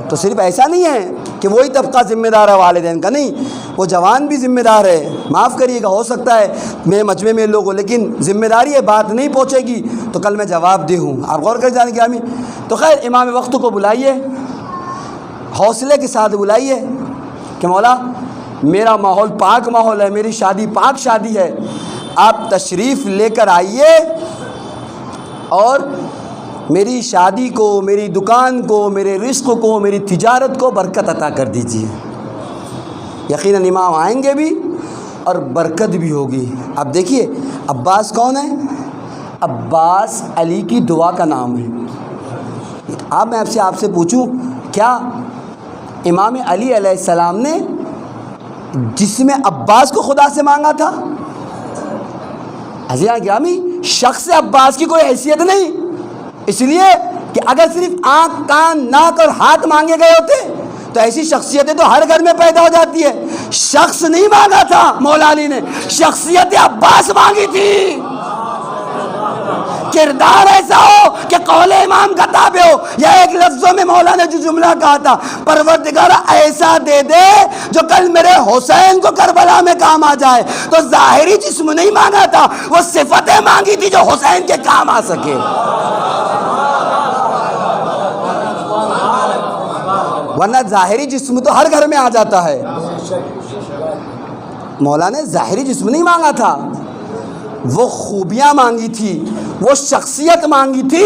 تو صرف ایسا نہیں ہے کہ وہی طبقہ ذمہ دار ہے والدین کا، نہیں، وہ جوان بھی ذمہ دار ہے. معاف کریے گا، ہو سکتا ہے میرے مجمع میں لوگ ہو، لیکن ذمہ داری ہے، بات نہیں پہنچے گی تو کل میں جواب دہ ہوں. آپ غور کر جانے گرامی. تو خیر امام وقت کو بلائیے، حوصلے کے ساتھ بلائیے کہ مولا میرا ماحول پاک ماحول ہے، میری شادی پاک شادی ہے، آپ تشریف لے کر آئیے اور میری شادی کو، میری دکان کو، میرے رزق کو، میری تجارت کو برکت عطا کر دیجیے۔ یقیناً امام آئیں گے بھی اور برکت بھی ہوگی۔ اب دیکھیے عباس کون ہے؟ عباس علی کی دعا کا نام ہے۔ اب میں آپ سے پوچھوں، کیا امام علی علیہ السلام نے جسم عباس کو خدا سے مانگا تھا؟ عزیزان گرامی، شخص عباس کی کوئی حیثیت نہیں، اس لیے کہ اگر صرف آنکھ، کان، ناک اور ہاتھ مانگے گئے ہوتے تو ایسی شخصیتیں تو ہر گھر میں پیدا ہو جاتی ہے۔ شخص نہیں مانگا تھا مولا علی نے، شخصیت عباس مانگی تھی۔ کردار ایسا ہو کہ قول امام کا تابع ہو، یا ایک لفظوں میں مولا نے جو جملہ کہا تھا، پروردگار ایسا دے دے جو کل میرے حسین کو کربلا میں کام آ جائے۔ تو ظاہری جسم نہیں مانگا تھا، وہ صفتیں مانگی تھی جو حسین کے کام آ سکے۔ ورنہ ظاہری جسم تو ہر گھر میں آ جاتا ہے۔ مولا نے ظاہری جسم نہیں مانگا تھا، وہ خوبیاں مانگی تھی، وہ شخصیت مانگی تھی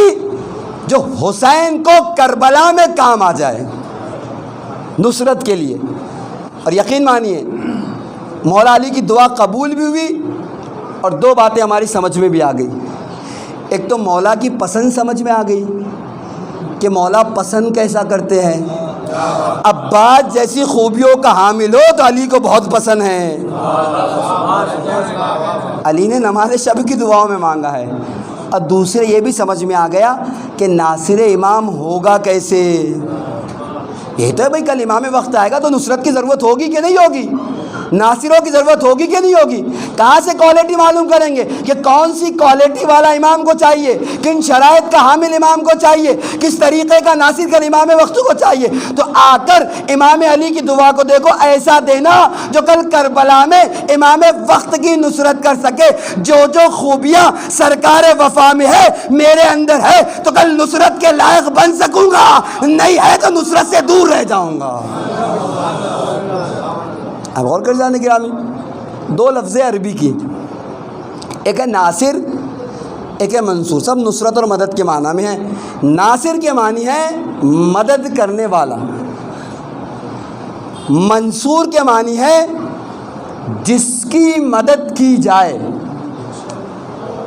جو حسین کو کربلا میں کام آ جائے نصرت کے لیے۔ اور یقین مانیے مولا علی کی دعا قبول بھی ہوئی، اور دو باتیں ہماری سمجھ میں بھی آ گئی۔ ایک تو مولا کی پسند سمجھ میں آ گئی کہ مولا پسند کیسا کرتے ہیں۔ عباس جیسی خوبیوں کا حامل ہو تو علی کو بہت پسند ہے۔ علی نے نماز شب کی دعاؤں میں مانگا ہے۔ اور دوسرے یہ بھی سمجھ میں آ گیا کہ ناصر امام ہوگا کیسے۔ یہ تو ہے بھائی، کل امام وقت آئے گا تو نصرت کی ضرورت ہوگی کہ نہیں ہوگی، ناصروں کی ضرورت ہوگی کہ نہیں ہوگی۔ کہاں سے کوالٹی معلوم کریں گے کہ کون سی کوالٹی والا امام کو چاہیے، کن شرائط کا حامل امام کو چاہیے، کس طریقے کا ناصر کر امام وقت کو چاہیے۔ تو آ کر امام علی کی دعا کو دیکھو، ایسا دینا جو کل کربلا میں امام وقت کی نصرت کر سکے۔ جو خوبیاں سرکار وفا میں ہے میرے اندر ہے تو کل نصرت کے لائق بن سکوں گا، نہیں ہے تو نصرت سے دور رہ جاؤں گا۔ اب غور کر جانے گرامی، دو لفظ عربی کی، ایک ہے ناصر، ایک ہے منصور، سب نصرت اور مدد کے معنی میں ہیں۔ ناصر کے معنی ہے مدد کرنے والا، منصور کے معنی ہے جس کی مدد کی جائے۔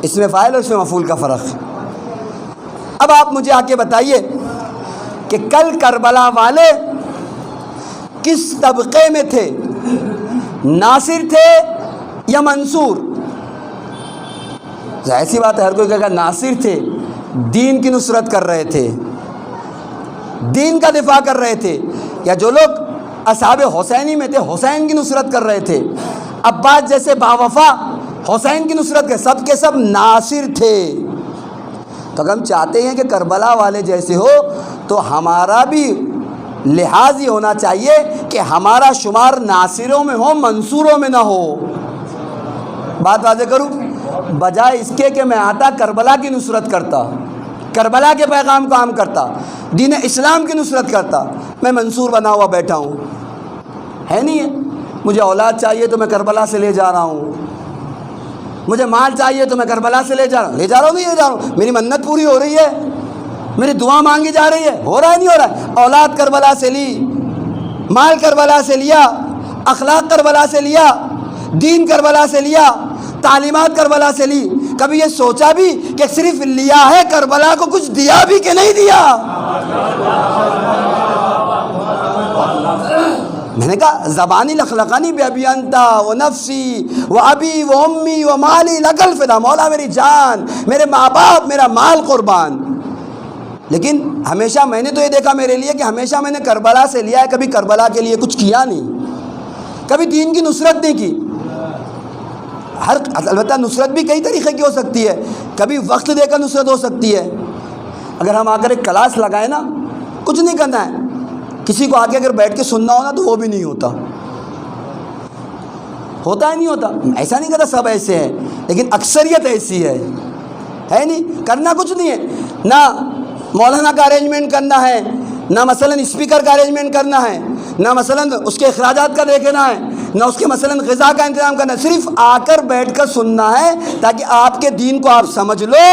اس میں فاعل اور اس میں مفعول کا فرق ہے۔ اب آپ مجھے آ کے بتائیے کہ کل کربلا والے کس طبقے میں تھے، ناصر تھے یا منصور؟ ظاہر سی بات ہے، ہر کوئی کہے گا ناصر تھے، دین کی نصرت کر رہے تھے، دین کا دفاع کر رہے تھے، یا جو لوگ اصحاب حسینی میں تھے حسین کی نصرت کر رہے تھے۔ عباس جیسے باوفا حسین کی نصرت کے سب ناصر تھے۔ تو اگر ہم چاہتے ہیں کہ کربلا والے جیسے ہو تو ہمارا بھی لحاظ یہ ہونا چاہیے کہ ہمارا شمار ناصروں میں ہو، منصوروں میں نہ ہو۔ بات واضح کروں، بجائے اس کے کہ میں آتا کربلا کی نصرت کرتا، کربلا کے پیغام کو عام کرتا، دین اسلام کی نصرت کرتا، میں منصور بنا ہوا بیٹھا ہوں۔ ہے نہیں ہے، مجھے اولاد چاہیے تو میں کربلا سے لے جا رہا ہوں، مجھے مال چاہیے تو میں کربلا سے لے جا رہا ہوں، نہیں لے جا رہا ہوں، میری منت پوری ہو رہی ہے، میری دعا مانگی جا رہی ہے، ہو رہا ہے نہیں ہو رہا ہے؟ اولاد کربلا سے لی، مال کربلا سے لیا، اخلاق کربلا سے لیا، دین کربلا سے لیا، تعلیمات کربلا سے لی۔ کبھی یہ سوچا بھی کہ صرف لیا ہے، کربلا کو کچھ دیا بھی کہ نہیں دیا؟ میں نے کہا زبانی لخلقانی بے ابی انتا و نفسی و ابی و امی و مالی لکل فدا، مولا میری جان، میرے ماں باپ، میرا مال قربان۔ لیکن ہمیشہ میں نے تو یہ دیکھا میرے لیے کہ ہمیشہ میں نے کربلا سے لیا ہے، کبھی کربلا کے لیے کچھ کیا نہیں، کبھی دین کی نصرت نہیں کی۔ البتہ نصرت بھی کئی طریقے کی ہو سکتی ہے، کبھی وقت دے کر نصرت ہو سکتی ہے۔ اگر ہم آ کر ایک کلاس لگائیں نا، کچھ نہیں کرنا ہے، کسی کو آگے اگر بیٹھ کے سننا ہونا تو وہ بھی نہیں ہوتا ہے نہیں ہوتا۔ ایسا نہیں کہتا سب ایسے ہیں، لیکن اکثریت ایسی ہے نہیں، کرنا کچھ نہیں ہے، نہ مولانا کا ارینجمنٹ کرنا ہے، نہ مثلا اسپیکر کا ارینجمنٹ کرنا ہے، نہ مثلا اس کے اخراجات کا دیکھنا ہے، نہ اس کے مثلاً غذا کا انتظام کرنا، صرف آ کر بیٹھ کر سننا ہے تاکہ آپ کے دین کو آپ سمجھ لو،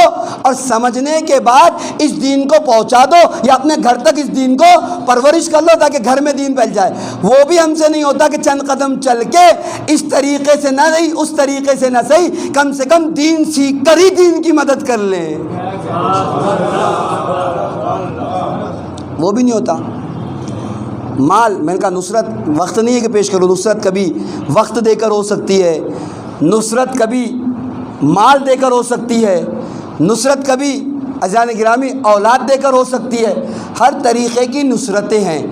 اور سمجھنے کے بعد اس دین کو پہنچا دو یا اپنے گھر تک اس دین کو پرورش کر لو تاکہ گھر میں دین پھیل جائے۔ وہ بھی ہم سے نہیں ہوتا کہ چند قدم چل کے اس طریقے سے نہ صحیح اس طریقے سے نہ صحیح، کم سے کم دین سیکھ کر ہی دین کی مدد کر لیں، وہ بھی نہیں ہوتا۔ مال، میں نے کہا نصرت وقت نہیں ہے کہ پیش کروں، نصرت کبھی وقت دے کر ہو سکتی ہے، نصرت کبھی مال دے کر ہو سکتی ہے، نصرت کبھی عزیزان گرامی اولاد دے کر ہو سکتی ہے، ہر طریقے کی نصرتیں ہیں۔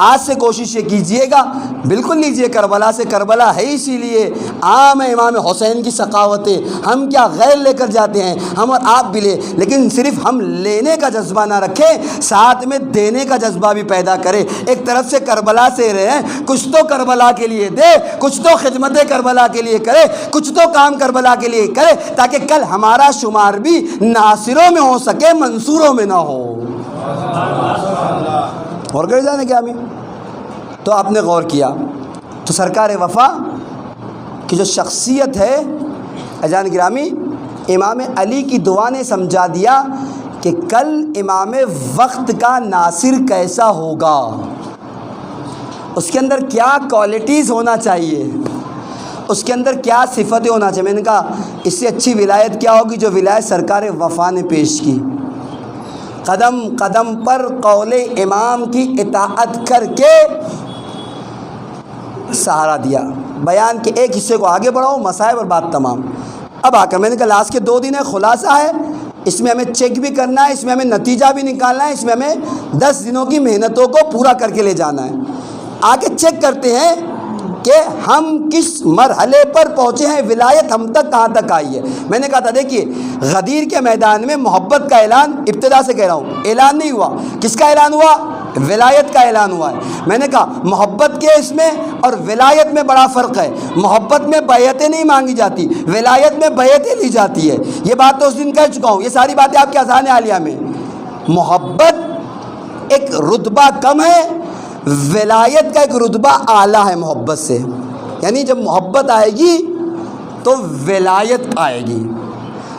آج سے کوشش یہ کیجئے گا، بالکل لیجئے، کربلا سے کربلا ہے اسی لیے عام ہے امام حسین کی سخاوتیں، ہم کیا غیر لے کر جاتے ہیں، ہم اور آپ بھی لے، لیکن صرف ہم لینے کا جذبہ نہ رکھیں، ساتھ میں دینے کا جذبہ بھی پیدا کرے۔ ایک طرف سے کربلا سے رہے ہیں، کچھ تو کربلا کے لیے دے، کچھ تو خدمت کربلا کے لیے کرے، کچھ تو کام کربلا کے لیے کرے، تاکہ کل ہمارا شمار بھی ناصروں میں ہو سکے، منصوروں میں نہ ہو۔ اور کر جانے کیا تو آپ نے غور کیا تو سرکار وفا کی جو شخصیت ہے عزیزان گرامی، امام علی کی دعا نے سمجھا دیا کہ کل امام وقت کا ناصر کیسا ہوگا، اس کے اندر کیا کوالٹیز ہونا چاہیے، اس کے اندر کیا صفتیں ہونا چاہیے۔ میں نے کہا اس سے اچھی ولایت کیا ہوگی جو ولایت سرکار وفا نے پیش کی، قدم قدم پر قول امام کی اطاعت کر کے سہارا دیا، بیان کے ایک حصے کو آگے بڑھاؤ، مسائل اور بات تمام۔ اب آ کر میں نے کہا لاسٹ کے 2 دن ہے، خلاصہ ہے، اس میں ہمیں چیک بھی کرنا ہے، اس میں ہمیں نتیجہ بھی نکالنا ہے، اس میں ہمیں 10 دنوں کی محنتوں کو پورا کر کے لے جانا ہے۔ آگے چیک کرتے ہیں کہ ہم کس مرحلے پر پہنچے ہیں، ولایت ہم تک کہاں تک آئی ہے۔ میں نے کہا تھا دیکھیے غدیر کے میدان میں محبت کا اعلان، ابتدا سے کہہ رہا ہوں، اعلان نہیں ہوا، کس کا اعلان ہوا؟ ولایت کا اعلان ہوا ہے۔ میں نے کہا محبت کے اس میں اور ولایت میں بڑا فرق ہے، محبت میں بیعتیں نہیں مانگی جاتی، ولایت میں بیعتیں لی جاتی ہے، یہ بات تو اس دن کہہ چکا ہوں، یہ ساری باتیں آپ کے اذہان عالیہ میں۔ محبت ایک رتبہ کم ہے، ولایت کا ایک رتبہ اعلیٰ ہے محبت سے، یعنی جب محبت آئے گی تو ولایت آئے گی،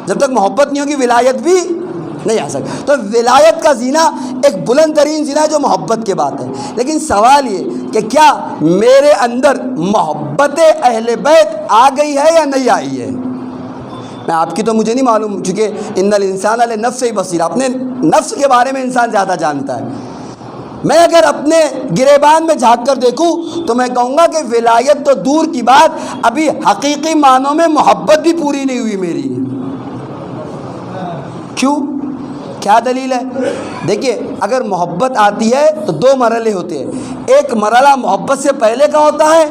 جب تک محبت نہیں ہوگی ولایت بھی نہیں آ سکتی۔ تو ولایت کا زینہ ایک بلند ترین زینہ ہے جو محبت کے بات ہے، لیکن سوال یہ کہ کیا میرے اندر محبت اہل بیت آ گئی ہے یا نہیں آئی ہے؟ میں آپ کی تو مجھے نہیں معلوم، چونکہ ان الانسان لنفسہ بصیر، اپنے نفس کے بارے میں انسان زیادہ جانتا ہے۔ میں اگر اپنے گریبان میں جھانک کر دیکھوں تو میں کہوں گا کہ ولایت تو دور کی بات، ابھی حقیقی معنوں میں محبت بھی پوری نہیں ہوئی میری۔ کیوں؟ کیا دلیل ہے؟ دیکھیے اگر محبت آتی ہے تو 2 مرحلے ہوتے ہیں، ایک مرحلہ محبت سے پہلے کا ہوتا ہے،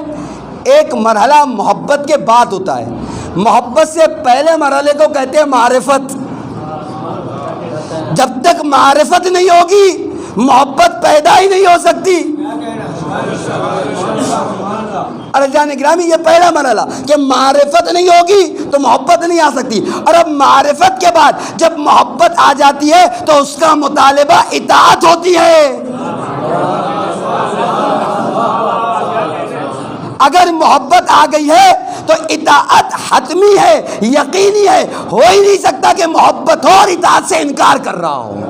ایک مرحلہ محبت کے بعد ہوتا ہے۔ محبت سے پہلے مرحلے کو کہتے ہیں معرفت، جب تک معرفت نہیں ہوگی محبت پیدا ہی نہیں ہو سکتی۔ اور جان گرامی یہ پہلا مرحلہ کہ معرفت نہیں ہوگی تو محبت نہیں آ سکتی، اور اب معرفت کے بعد جب محبت آ جاتی ہے تو اس کا مطالبہ اطاعت ہوتی ہے۔ اگر محبت آ گئی ہے تو اطاعت حتمی ہے، یقینی ہے، ہو ہی نہیں سکتا کہ محبت ہو اور اطاعت سے انکار کر رہا ہو۔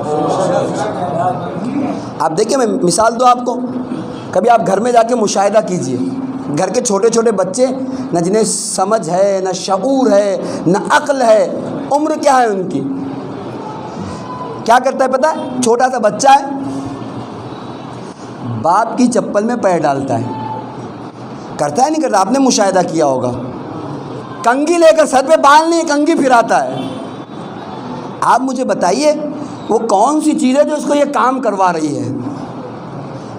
آپ دیکھیں میں مثال دوں آپ کو، کبھی آپ گھر میں جا کے مشاہدہ کیجئے، گھر کے چھوٹے چھوٹے بچے نہ جنہیں سمجھ ہے، نہ شعور ہے، نہ عقل ہے، عمر کیا ہے ان کی، کیا کرتا ہے پتہ ہے؟ چھوٹا سا بچہ ہے، باپ کی چپل میں پیر ڈالتا ہے، کرتا ہے نہیں کرتا؟ آپ نے مشاہدہ کیا ہوگا، کنگھی لے کر سر پہ بال نہیں، کنگھی پھراتا ہے۔ آپ مجھے بتائیے وہ کون سی چیز ہے جو اس کو یہ کام کروا رہی ہے؟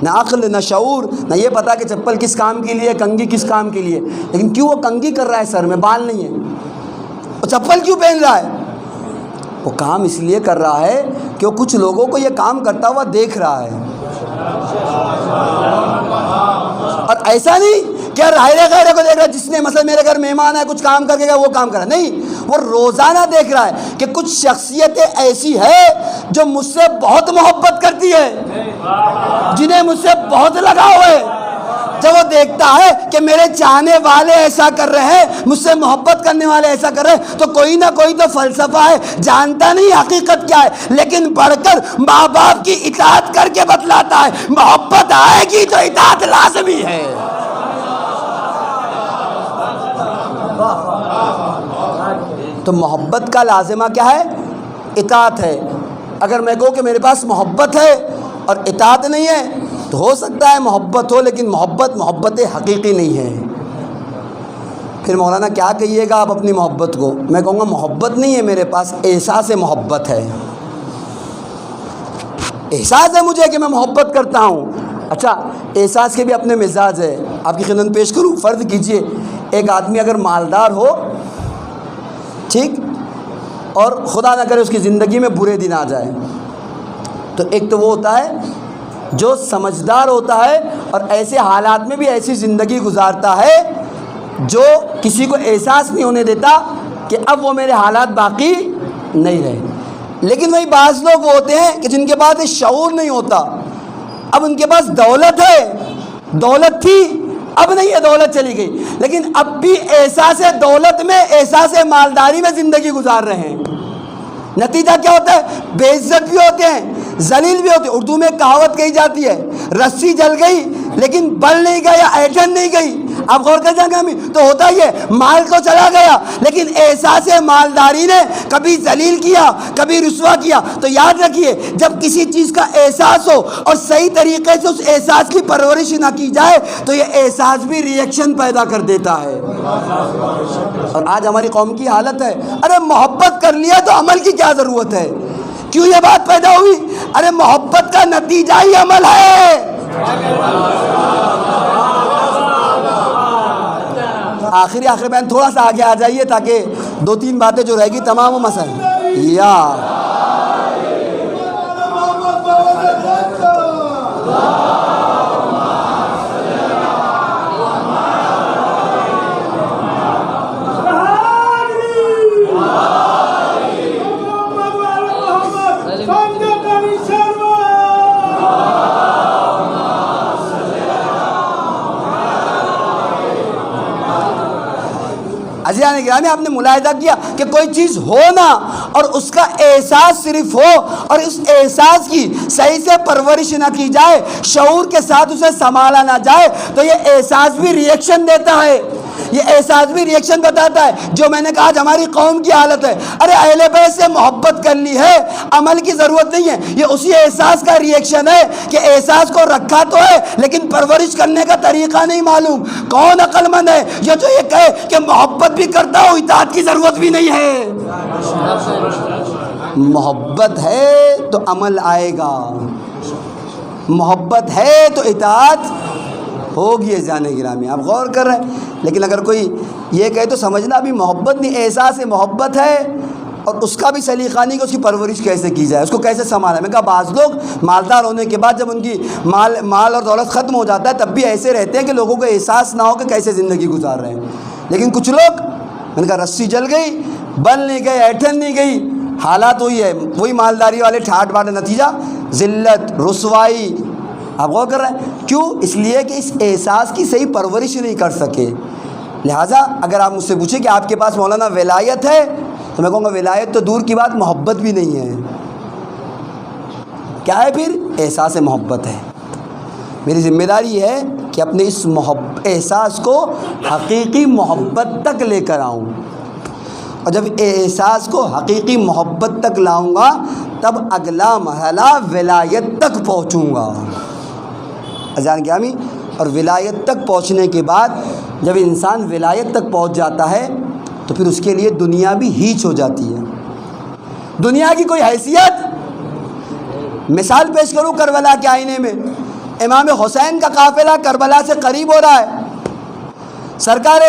نہ عقل، نہ شعور، نہ یہ پتا کہ چپل کس کام کے لیے، کنگھی کس کام کے لیے، لیکن کیوں وہ کنگھی کر رہا ہے سر میں، بال نہیں ہے؟ وہ چپل کیوں پہن رہا ہے؟ وہ کام اس لیے کر رہا ہے کہ وہ کچھ لوگوں کو یہ کام کرتا ہوا دیکھ رہا ہے، اور ایسا نہیں کہ غیرے کو دیکھ رہا ہے، جس نے مثلا میرے گھر مہمان ہے کچھ کام کر کے گیا وہ کام کر رہا ہے، نہیں، وہ روزانہ دیکھ رہا ہے کہ کچھ شخصیتیں ایسی ہے جو مجھ سے بہت محبت کرتی ہے، جنہیں مجھ سے بہت لگاؤ ہے، جب وہ دیکھتا ہے کہ میرے چاہنے والے ایسا کر رہے ہیں، مجھ سے محبت کرنے والے ایسا کر رہے ہیں، تو کوئی نہ کوئی تو فلسفہ ہے، جانتا نہیں حقیقت کیا ہے، لیکن بڑھ کر ماں باپ کی اطاعت کر کے بتلاتا ہے محبت آئے گی تو اطاعت لازمی ہے۔ تو محبت کا لازمہ کیا ہے؟ اطاعت ہے۔ اگر میں کہوں کہ میرے پاس محبت ہے اور اطاعت نہیں ہے تو ہو سکتا ہے محبت ہو، لیکن محبت حقیقی نہیں ہے۔ پھر مولانا کیا کہیے گا آپ اپنی محبت کو؟ میں کہوں گا محبت نہیں ہے میرے پاس، احساس محبت ہے، احساس ہے مجھے کہ میں محبت کرتا ہوں۔ اچھا، احساس کے بھی اپنے مزاج ہے، آپ کی خدمت پیش کروں۔ فرض کیجئے ایک آدمی اگر مالدار ہو، ٹھیک، اور خدا نہ کرے اس کی زندگی میں برے دن آ جائے، تو ایک تو وہ ہوتا ہے جو سمجھدار ہوتا ہے اور ایسے حالات میں بھی ایسی زندگی گزارتا ہے جو کسی کو احساس نہیں ہونے دیتا کہ اب وہ میرے حالات باقی نہیں رہے۔ لیکن وہی بعض لوگ وہ ہوتے ہیں کہ جن کے پاس شعور نہیں ہوتا، اب ان کے پاس دولت ہے، دولت تھی اب نہیں ہے، دولت چلی گئی، لیکن اب بھی احساس دولت میں، احساس مالداری میں زندگی گزار رہے ہیں۔ نتیجہ کیا ہوتا ہے؟ بے عزت بھی ہوتے ہیں، ذلیل بھی ہوتے ہیں۔ اردو میں ایک کہاوت کہی جاتی ہے، رسی جل گئی لیکن بل نہیں گیا، ایٹھن نہیں گئی۔ آپ غور کر جائیں گے ہمیں تو ہوتا ہی ہے، مال تو چلا گیا لیکن احساس مالداری نے کبھی ذلیل کیا، کبھی رسوا کیا۔ تو یاد رکھیے، جب کسی چیز کا احساس ہو اور صحیح طریقے سے اس احساس کی پرورش نہ کی جائے تو یہ احساس بھی ریئیکشن پیدا کر دیتا ہے۔ اور آج ہماری قوم کی حالت ہے، ارے محبت کر لیا تو عمل کی کیا ضرورت ہے؟ کیوں یہ بات پیدا ہوئی؟ ارے محبت کا نتیجہ ہی عمل ہے۔ آخری بیان تھوڑا سا آگے آ جائیے تاکہ دو تین باتیں جو رہ گی تمام وہ مسائل یا عزیزان گرامی، آپ نے ملاحظہ کیا کہ کوئی چیز ہو نا اور اس کا احساس صرف ہو اور اس احساس کی صحیح سے پرورش نہ کی جائے، شعور کے ساتھ اسے سنبھالا نہ جائے تو یہ احساس بھی ریئیکشن دیتا ہے، یہ احساس بھی ریئیکشن بتاتا ہے۔ جو میں نے کہا آج ہماری قوم کی حالت ہے، ارے اہل بیت سے محبت کر لی ہے، عمل کی ضرورت نہیں ہے، یہ اسی احساس کا ریئیکشن ہے کہ احساس کو رکھا تو ہے لیکن پرورش کرنے کا طریقہ نہیں معلوم۔ کون عقل مند ہے یہ جو یہ کہے کہ محبت بھی کرتا ہوں، اطاعت کی ضرورت بھی نہیں ہے؟ محبت ہے تو عمل آئے گا، محبت ہے تو اطاعت ہوگی۔ جانے گرامی آپ غور کر رہے ہیں، لیکن اگر کوئی یہ کہے تو سمجھنا بھی محبت نہیں، احساس محبت ہے اور اس کا بھی سلیقہ نہیں کہ اس کی پرورش کیسے کی جائے، اس کو کیسے سنبھالا۔ میں کہا بعض لوگ مالدار ہونے کے بعد جب ان کی مال اور دولت ختم ہو جاتا ہے تب بھی ایسے رہتے ہیں کہ لوگوں کو احساس نہ ہو کہ کیسے زندگی گزار رہے ہیں۔ لیکن کچھ لوگ، میں نے کہا رسی جل گئی، بل نہیں گئی، ایٹھن نہیں گئی، حالات وہی ہے، وہی مالداری والے ٹھاٹ باٹ، نتیجہ ذلت، رسوائی۔ آپ غور کر رہے ہیں کیوں؟ اس لیے کہ اس احساس کی صحیح پرورش نہیں کر سکے۔ لہٰذا اگر آپ مجھ سے پوچھیں کہ آپ کے پاس مولانا ولایت ہے تو میں کہوں گا ولایت تو دور کی بات، محبت بھی نہیں ہے۔ کیا ہے پھر؟ احساس محبت ہے۔ میری ذمہ داری ہے کہ اپنے اس احساس کو حقیقی محبت تک لے کر آؤں، اور جب احساس کو حقیقی محبت تک لاؤں گا تب اگلا مرحلہ ولایت تک پہنچوں گا۔ اذان گرامی، اور ولایت تک پہنچنے کے بعد جب انسان ولایت تک پہنچ جاتا ہے تو پھر اس کے لیے دنیا بھی ہیچ ہو جاتی ہے، دنیا کی کوئی حیثیت۔ مثال پیش کروں کربلا کے آئینے میں، امام حسین کا قافلہ کربلا سے قریب ہو رہا ہے، سرکار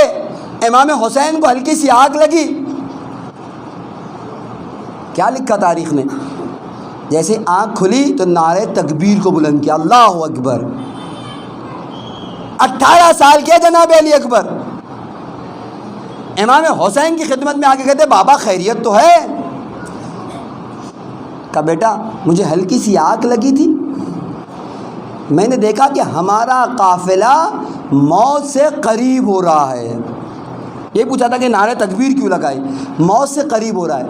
امام حسین کو ہلکی سی آگ لگی، کیا لکھا تاریخ نے؟ جیسے آنکھ کھلی تو نعرہ تکبیر کو بلند کیا، اللہ اکبر۔ 18 سال کے جناب علی اکبر امام حسین کی خدمت میں آگے کہتے بابا خیریت تو ہے؟ کہا بیٹا مجھے ہلکی سی آگ لگی تھی، میں نے دیکھا کہ ہمارا قافلہ موت سے قریب ہو رہا ہے. یہ پوچھا تھا کہ نعرہ تکبیر کیوں لگائی؟ موت سے قریب ہو رہا ہے.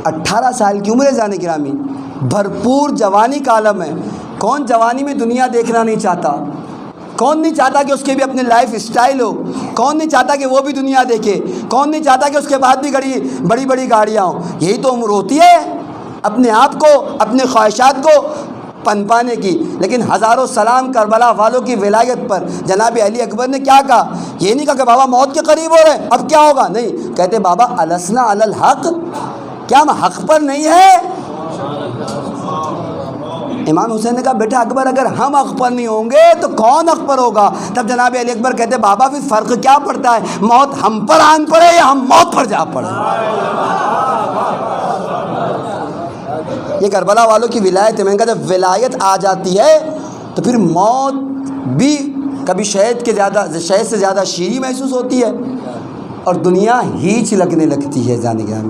18 سال کی عمر ہے جان گرامی، بھرپور جوانی کا عالم ہے. کون جوانی میں دنیا دیکھنا نہیں چاہتا؟ کون نہیں چاہتا کہ اس کے بھی اپنے لائف اسٹائل ہو؟ کون نہیں چاہتا کہ وہ بھی دنیا دیکھے؟ کون نہیں چاہتا کہ اس کے بعد بھی بڑی بڑی گاڑیاں ہوں؟ یہی تو عمر ہوتی ہے اپنے آپ کو، اپنے خواہشات کو پنپانے کی. لیکن ہزاروں سلام کربلا والوں کی ولایت پر. جناب علی اکبر نے کیا کہا؟ یہ نہیں کہا کہ بابا موت کے قریب ہو رہے ہیں اب کیا ہوگا، نہیں، کہتے بابا السنا علی الحق، کیا ہم حق پر نہیں ہے؟ امام حسین نے کہا بیٹا اکبر اگر ہم حق پر نہیں ہوں گے تو کون حق پر ہوگا؟ تب جناب علی اکبر کہتے بابا پھر فرق کیا پڑتا ہے، موت ہم پر آن پڑے یا ہم موت پر جا پڑے. یہ کربلا والوں کی ولایت ہے. میں نے کہا جب ولایت آ جاتی ہے تو پھر موت بھی کبھی شہد سے زیادہ شیریں محسوس ہوتی ہے اور دنیا ہیچ لگنے لگتی ہے. جانے گیا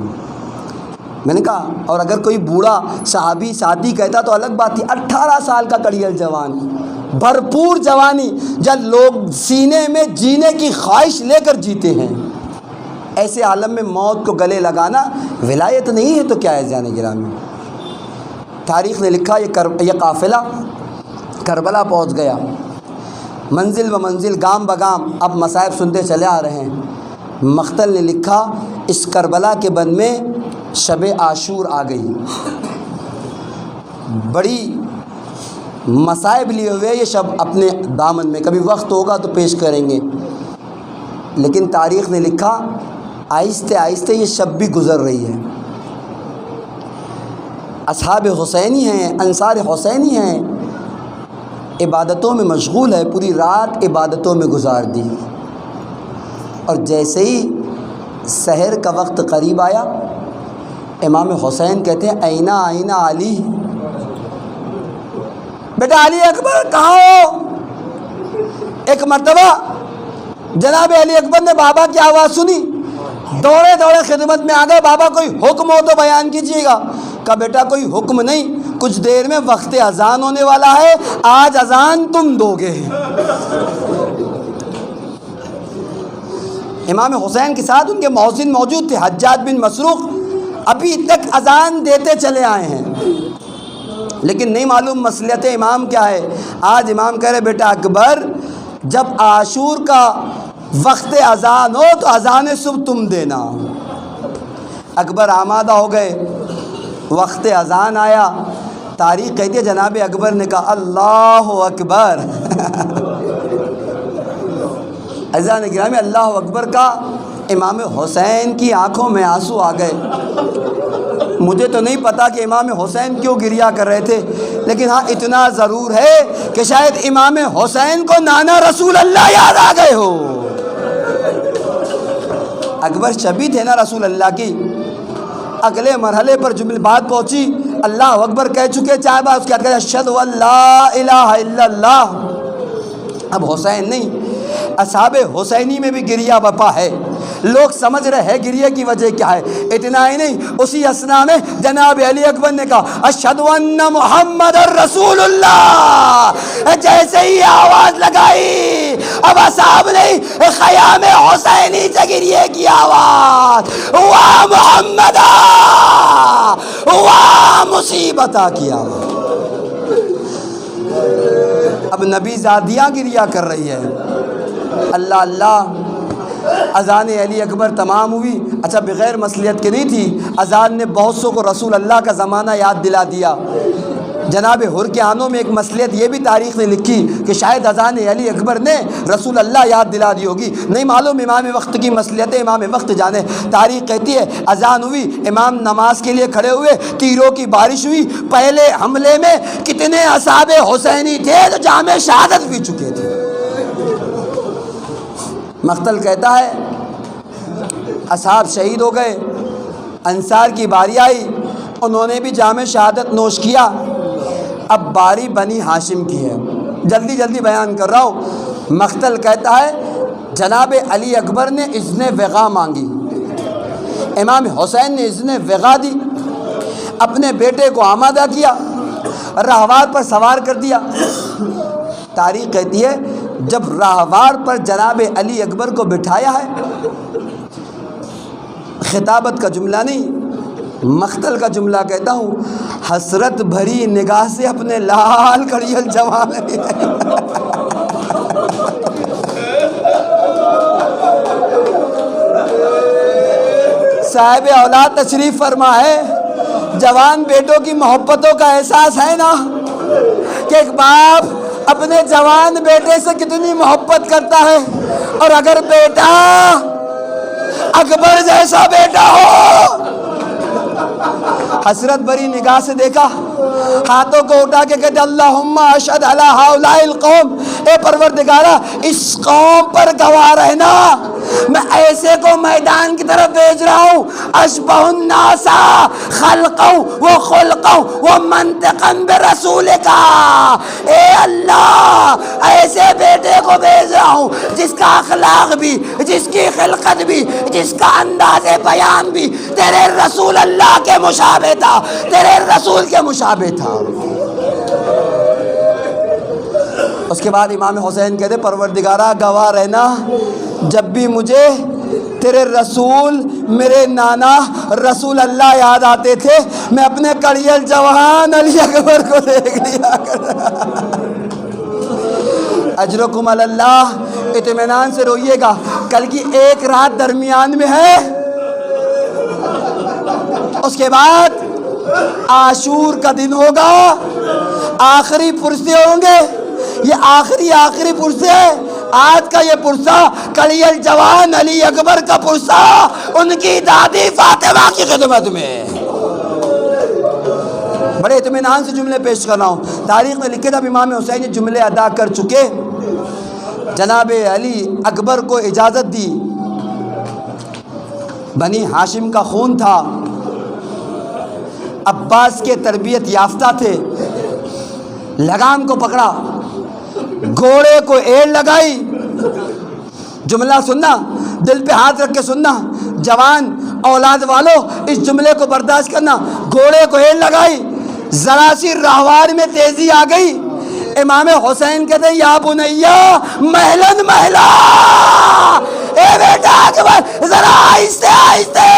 میں نے کہا اور اگر کوئی بوڑھا صحابی ساتھی کہتا تو الگ بات تھی. 18 سال کا کڑیل جوان، بھرپور جوانی، جب لوگ سینے میں جینے کی خواہش لے کر جیتے ہیں، ایسے عالم میں موت کو گلے لگانا ولایت نہیں ہے تو کیا ہے؟ جانے گرامی تاریخ نے لکھا یہ قافلہ کربلا پہنچ گیا. منزل و منزل، گام بگام اب مصائب سنتے چلے آ رہے ہیں. مختل نے لکھا اس کربلا کے بن میں شب عاشور آ گئی. بڑی مصائب لیے ہوئے یہ شب اپنے دامن میں، کبھی وقت ہوگا تو پیش کریں گے. لیکن تاریخ نے لکھا آہستہ آہستہ یہ شب بھی گزر رہی ہے. اصحاب حسینی ہیں، انصار حسینی ہیں، عبادتوں میں مشغول ہے، پوری رات عبادتوں میں گزار دی. اور جیسے ہی سحر کا وقت قریب آیا، امام حسین کہتے ہیں اینا آئینہ علی، بیٹا علی اکبر کہاں ہو؟ ایک مرتبہ جناب علی اکبر نے بابا کی آواز سنی، دوڑے دوڑے خدمت میں آ گئے. بابا کوئی حکم ہو تو بیان کیجیے گا. کہا بیٹا کوئی حکم نہیں، کچھ دیر میں وقت اذان ہونے والا ہے، آج اذان تم دو گے. امام حسین کے ساتھ ان کے مؤذن موجود تھے، حجاج بن مسروق، ابھی تک اذان دیتے چلے آئے ہیں لیکن نہیں معلوم مصلحت امام کیا ہے. آج امام کہہ رہے بیٹا اکبر جب عاشور کا وقت اذان ہو تو اذان صبح تم دینا. اکبر آمادہ ہو گئے، وقت اذان آیا. تاریخ کہتی ہے جناب اکبر نے کہا اللہ اکبر. عزیزان گرامی اللہ اکبر کا امام حسین کی آنکھوں میں آنسو آ گئے. مجھے تو نہیں پتا کہ امام حسین کیوں گریا کر رہے تھے، لیکن ہاں اتنا ضرور ہے کہ شاید امام حسین کو نانا رسول اللہ یاد آ گئے ہو. اکبر شبی تھے نا رسول اللہ کی. اگلے مرحلے پر جمل بات پہنچی، اللہ اکبر کہہ چکے، چاہے بات اس کے بعد اشہد ان لا الہ الا اللہ. اب حسین نہیں، اصحاب حسینی میں بھی گریہ بپا ہے. لوگ سمجھ رہے ہیں گریہ کی وجہ کیا ہے. اتنا ہی نہیں، اسی اسنا میں جناب علی اکبر نے کہا اشہد ان محمد رسول اللہ. جیسے ہی آواز لگائی اب اصحاب نہیں، خیام حسینی سے گریہ کی آواز، واہ محمد واہ مصیبتہ کی آواز. اب نبی زادیاں گریہ کر رہی ہے. اللہ اللہ. اذان علی اکبر تمام ہوئی. اچھا بغیر مصلحت کے نہیں تھی، اذان نے بہت سو کو رسول اللہ کا زمانہ یاد دلا دیا. جناب حر کے آنوں میں ایک مصلحت یہ بھی تاریخ نے لکھی کہ شاید اذان علی اکبر نے رسول اللہ یاد دلا دی ہوگی. نہیں معلوم، امام وقت کی مصلحت امام وقت جانے. تاریخ کہتی ہے اذان ہوئی، امام نماز کے لیے کھڑے ہوئے، تیروں کی بارش ہوئی. پہلے حملے میں کتنے اصحاب حسینی تھے جو جام شہادت بھی چکے تھے. مختل کہتا ہے اصحاب شہید ہو گئے، انصار کی باری آئی، انہوں نے بھی جام شہادت نوش کیا. اب باری بنی ہاشم کی ہے. جلدی جلدی بیان کر رہا ہوں. مختل کہتا ہے جناب علی اکبر نے اذن وغا مانگی، امام حسین نے اذن وغا دی، اپنے بیٹے کو آمادہ کیا، راہوار پر سوار کر دیا. تاریخ کہتی ہے جب راہوار پر جناب علی اکبر کو بٹھایا ہے، خطابت کا جملہ نہیں، مقتل کا جملہ کہتا ہوں، حسرت بھری نگاہ سے اپنے لال کڑیل جوان صاحب اولاد تشریف فرما ہے، جوان بیٹوں کی محبتوں کا احساس ہے نا کہ ایک باپ اپنے جوان بیٹے سے کتنی محبت کرتا ہے، اور اگر بیٹا اکبر جیسا بیٹا ہو، حسرت بھری نگاہ سے دیکھا، ہاتھوں کو اٹھا کے کہتے اللہم اشہد علی ہؤلاء القوم، اے پروردگارا اس قوم پر گواہ رہنا، میں ایسے کو میدان کی طرف بھیج رہا ہوں اشبہ الناس خلقا و خلقا و منطقا برسولکا، اے اللہ ایسے بیٹے کو بھیج رہا ہوں جس کا اخلاق بھی، جس کی خلقت بھی، جس کا انداز بیان بھی تیرے رسول اللہ کے مشابہ تھا، تیرے رسول کے مشابہ تھا۔ اس کے بعد امام حسین کہتے پروردگارہ گواہ رہنا، جب بھی مجھے تیرے رسول میرے نانا رسول اللہ یاد آتے تھے، میں اپنے کڑیل جوان علی اکبر کو دیکھ لیا اجرکم علی اللہ، اطمینان سے روئیے گا، کل کی ایک رات درمیان میں ہے، اس کے بعد عاشور کا دن ہوگا، آخری پرسے ہوں گے، یہ آخری پرسے ہے، آج کا یہ پرسہ کڑیل جوان علی اکبر کا پرسہ ان کی دادی فاطمہ کی خدمت میں۔ بڑے اطمینان سے جملے پیش کر رہا ہوں، تاریخ میں لکھے تھا امام حسین یہ جملے ادا کر چکے، جناب علی اکبر کو اجازت دی، بنی ہاشم کا خون تھا، عباس کے تربیت یافتہ تھے، لگام کو پکڑا، گھوڑے کو ایڑ لگائی، جملہ سننا، دل پہ ہاتھ رکھ کے سننا، جوان اولاد والو اس جملے کو برداشت کرنا، گھوڑے کو ایڑ لگائی، ذرا سی راہوار میں تیزی آ گئی، امام حسین کہتے ہیں یا بنیا مہلن مہلا، اے بیٹا اکبر ذرا آہستہ آہستہ،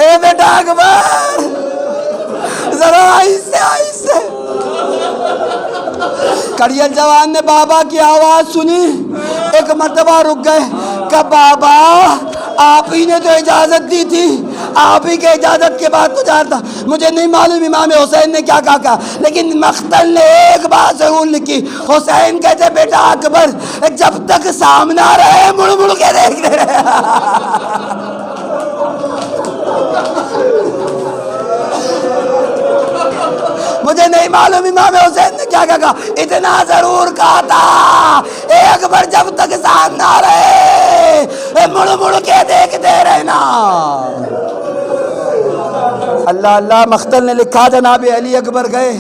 اے بیٹا اکبر ذرا آہستہ آہستہ۔ کڑیل جوان نے بابا کی آواز سنی، ایک مرتبہ رک گئے، کہ بابا آپ ہی نے تو اجازت دی تھی، آپ ہی کے اجازت کے بعد تو جانتا، مجھے نہیں معلوم امام حسین نے کیا کہا، لیکن مقتل نے ایک بات ضرور لکھی، حسین کہتے بیٹا اکبر جب تک سامنا رہے مڑ مڑ کے دیکھتے رہے۔ مجھے نہیں معلوم امام حسین نے کیا کہا، اتنا ضرور کہا تھا اے اکبر جب تک سامنا رہے مڑ مڑ کے دیکھتے رہنا۔ اللہ اللہ، مقتل نے لکھا جناب علی اکبر گئے،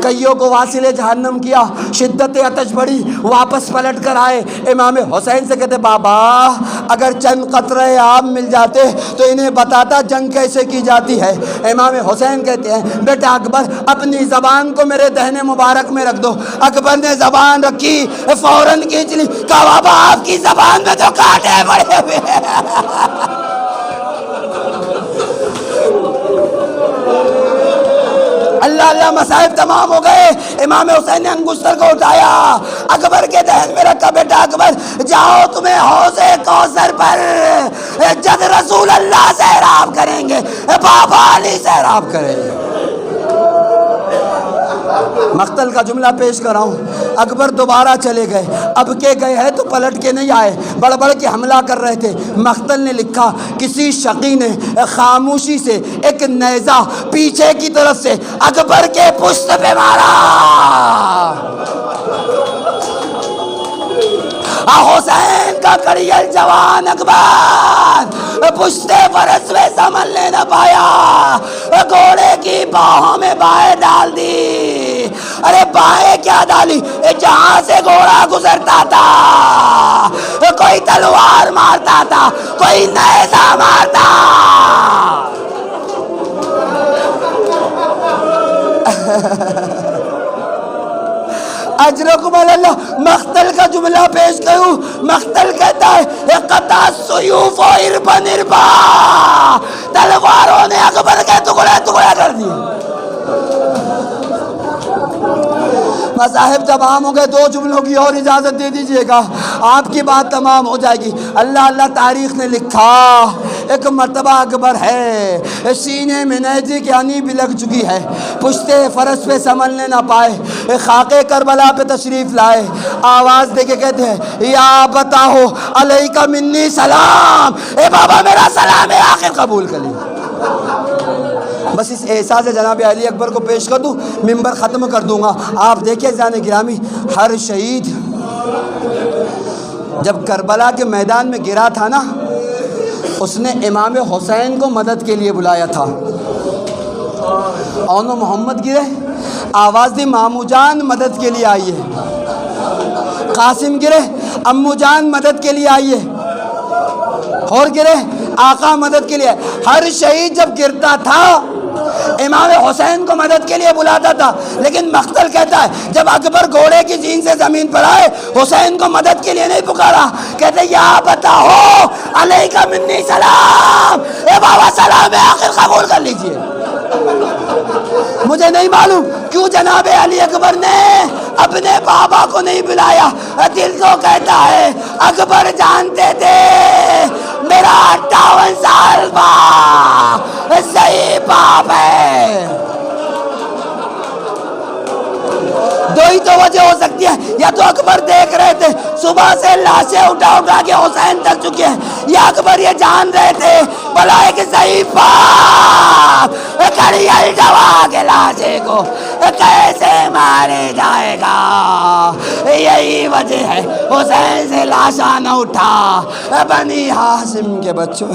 کئیوں کو واصل جہنم کیا، شدت آتش بڑھی، واپس پلٹ کر آئے، امام حسین سے کہتے بابا اگر چند قطرے آب مل جاتے تو انہیں بتاتا جنگ کیسے کی جاتی ہے۔ امام حسین کہتے ہیں بیٹا اکبر اپنی زبان کو میرے دہنے مبارک میں رکھ دو۔ اکبر نے زبان رکھی، فوراً کھینچ لی، کہا بابا آپ کی زبان میں تو کانٹے پڑے ہوئے ہیں۔ اللہ اللہ، مصائب تمام ہو گئے، امام حسین نے انگشتر کو اٹھایا، اکبر کے دہن میں رکھا، بیٹا اکبر جاؤ تمہیں حوض کوثر پر جد رسول اللہ سیراب کریں گے، بابا علی سیراب کریں گے۔ مقتل کا جملہ پیش کر رہا ہوں، اکبر دوبارہ چلے گئے، اب کے گئے ہیں تو پلٹ کے نہیں آئے، بڑھ بڑھ کے حملہ کر رہے تھے۔ مقتل نے لکھا کسی شقی نے خاموشی سے ایک نیزہ پیچھے کی طرف سے اکبر کے پشت پہ مارا، حسین کا کڑیل جوان اکبر پشت فرس میں سنبھل نہ پایا، گھوڑے کی باہوں میں بائیں ڈال دی، ارے بائیں کیا ڈالی، جہاں سے گھوڑا گزرتا تھا کوئی تلوار مارتا تھا، کوئی نیزہ مارتا. اجرکم اللہ. مقتل کا جملہ پیش کروں. مقتل کہتا ہے قطع السیوف اربن اربا، تلواروں نے اکبر کے ٹکڑے ٹکڑے کر دیے. مذاہب تمام ہو گئے، دو جملوں کی اور اجازت دے دیجئے گا، آپ کی بات تمام ہو جائے گی. اللہ تاریخ نے لکھا ایک مرتبہ اکبر ہے، سینے میں نیزے کی آنی بھی لگ چکی ہے، پشتے فرس پہ سنبھلنے نہ پائے، خاکے کربلا پہ تشریف لائے، آواز دے کے کہتے ہیں یا بتاؤ علیکہ منی سلام، اے بابا میرا سلام ہے، آخر قبول کر لیں. بس اس احساس جناب علی اکبر کو پیش کر دوں، ممبر ختم کر دوں گا. آپ دیکھیں عزیزان گرامی، ہر شہید جب کربلا کے میدان میں گرا تھا نا، اس نے امام حسین کو مدد کے لیے بلایا تھا. اونو محمد گرے، آواز دی مامو جان مدد کے لیے آئیے. قاسم گرے، امو جان مدد کے لیے آئیے. اور گرے، آقا مدد کے لیے. ہر شہید جب گرتا تھا امام حسین کو مدد کے لیے بلاتا تھا. لیکن مقتل کہتا ہے جب اکبر گھوڑے کی جین سے زمین پر آئے، حسین کو مدد کے لیے نہیں پکارا، کہتے یا بتاؤ علیکہ منی سلام، اے بابا سلام ہے، آخر قبول کر لیجئے. مجھے نہیں معلوم کیوں جناب علی اکبر نے اپنے بابا کو نہیں بلایا. دل تو کہتا ہے اکبر جانتے تھے میرا 58 سال بعد صحیح باپ ہے. دو ہی تو وجہ ہو سکتی ہے، یا تو اکبر دیکھ رہے تھے صبح سے لاشیں اٹھا کے حسین تک چکے ہیں، یا اکبر یہ جان رہے تھے بلا ایک صحیح باپ کڑی الٹوا کے لاشے کو کیسے مارے جائے گا. یہی وجہ ہے حسین سے لاشا نہ اٹھا بنی ہاشم کے بچوں.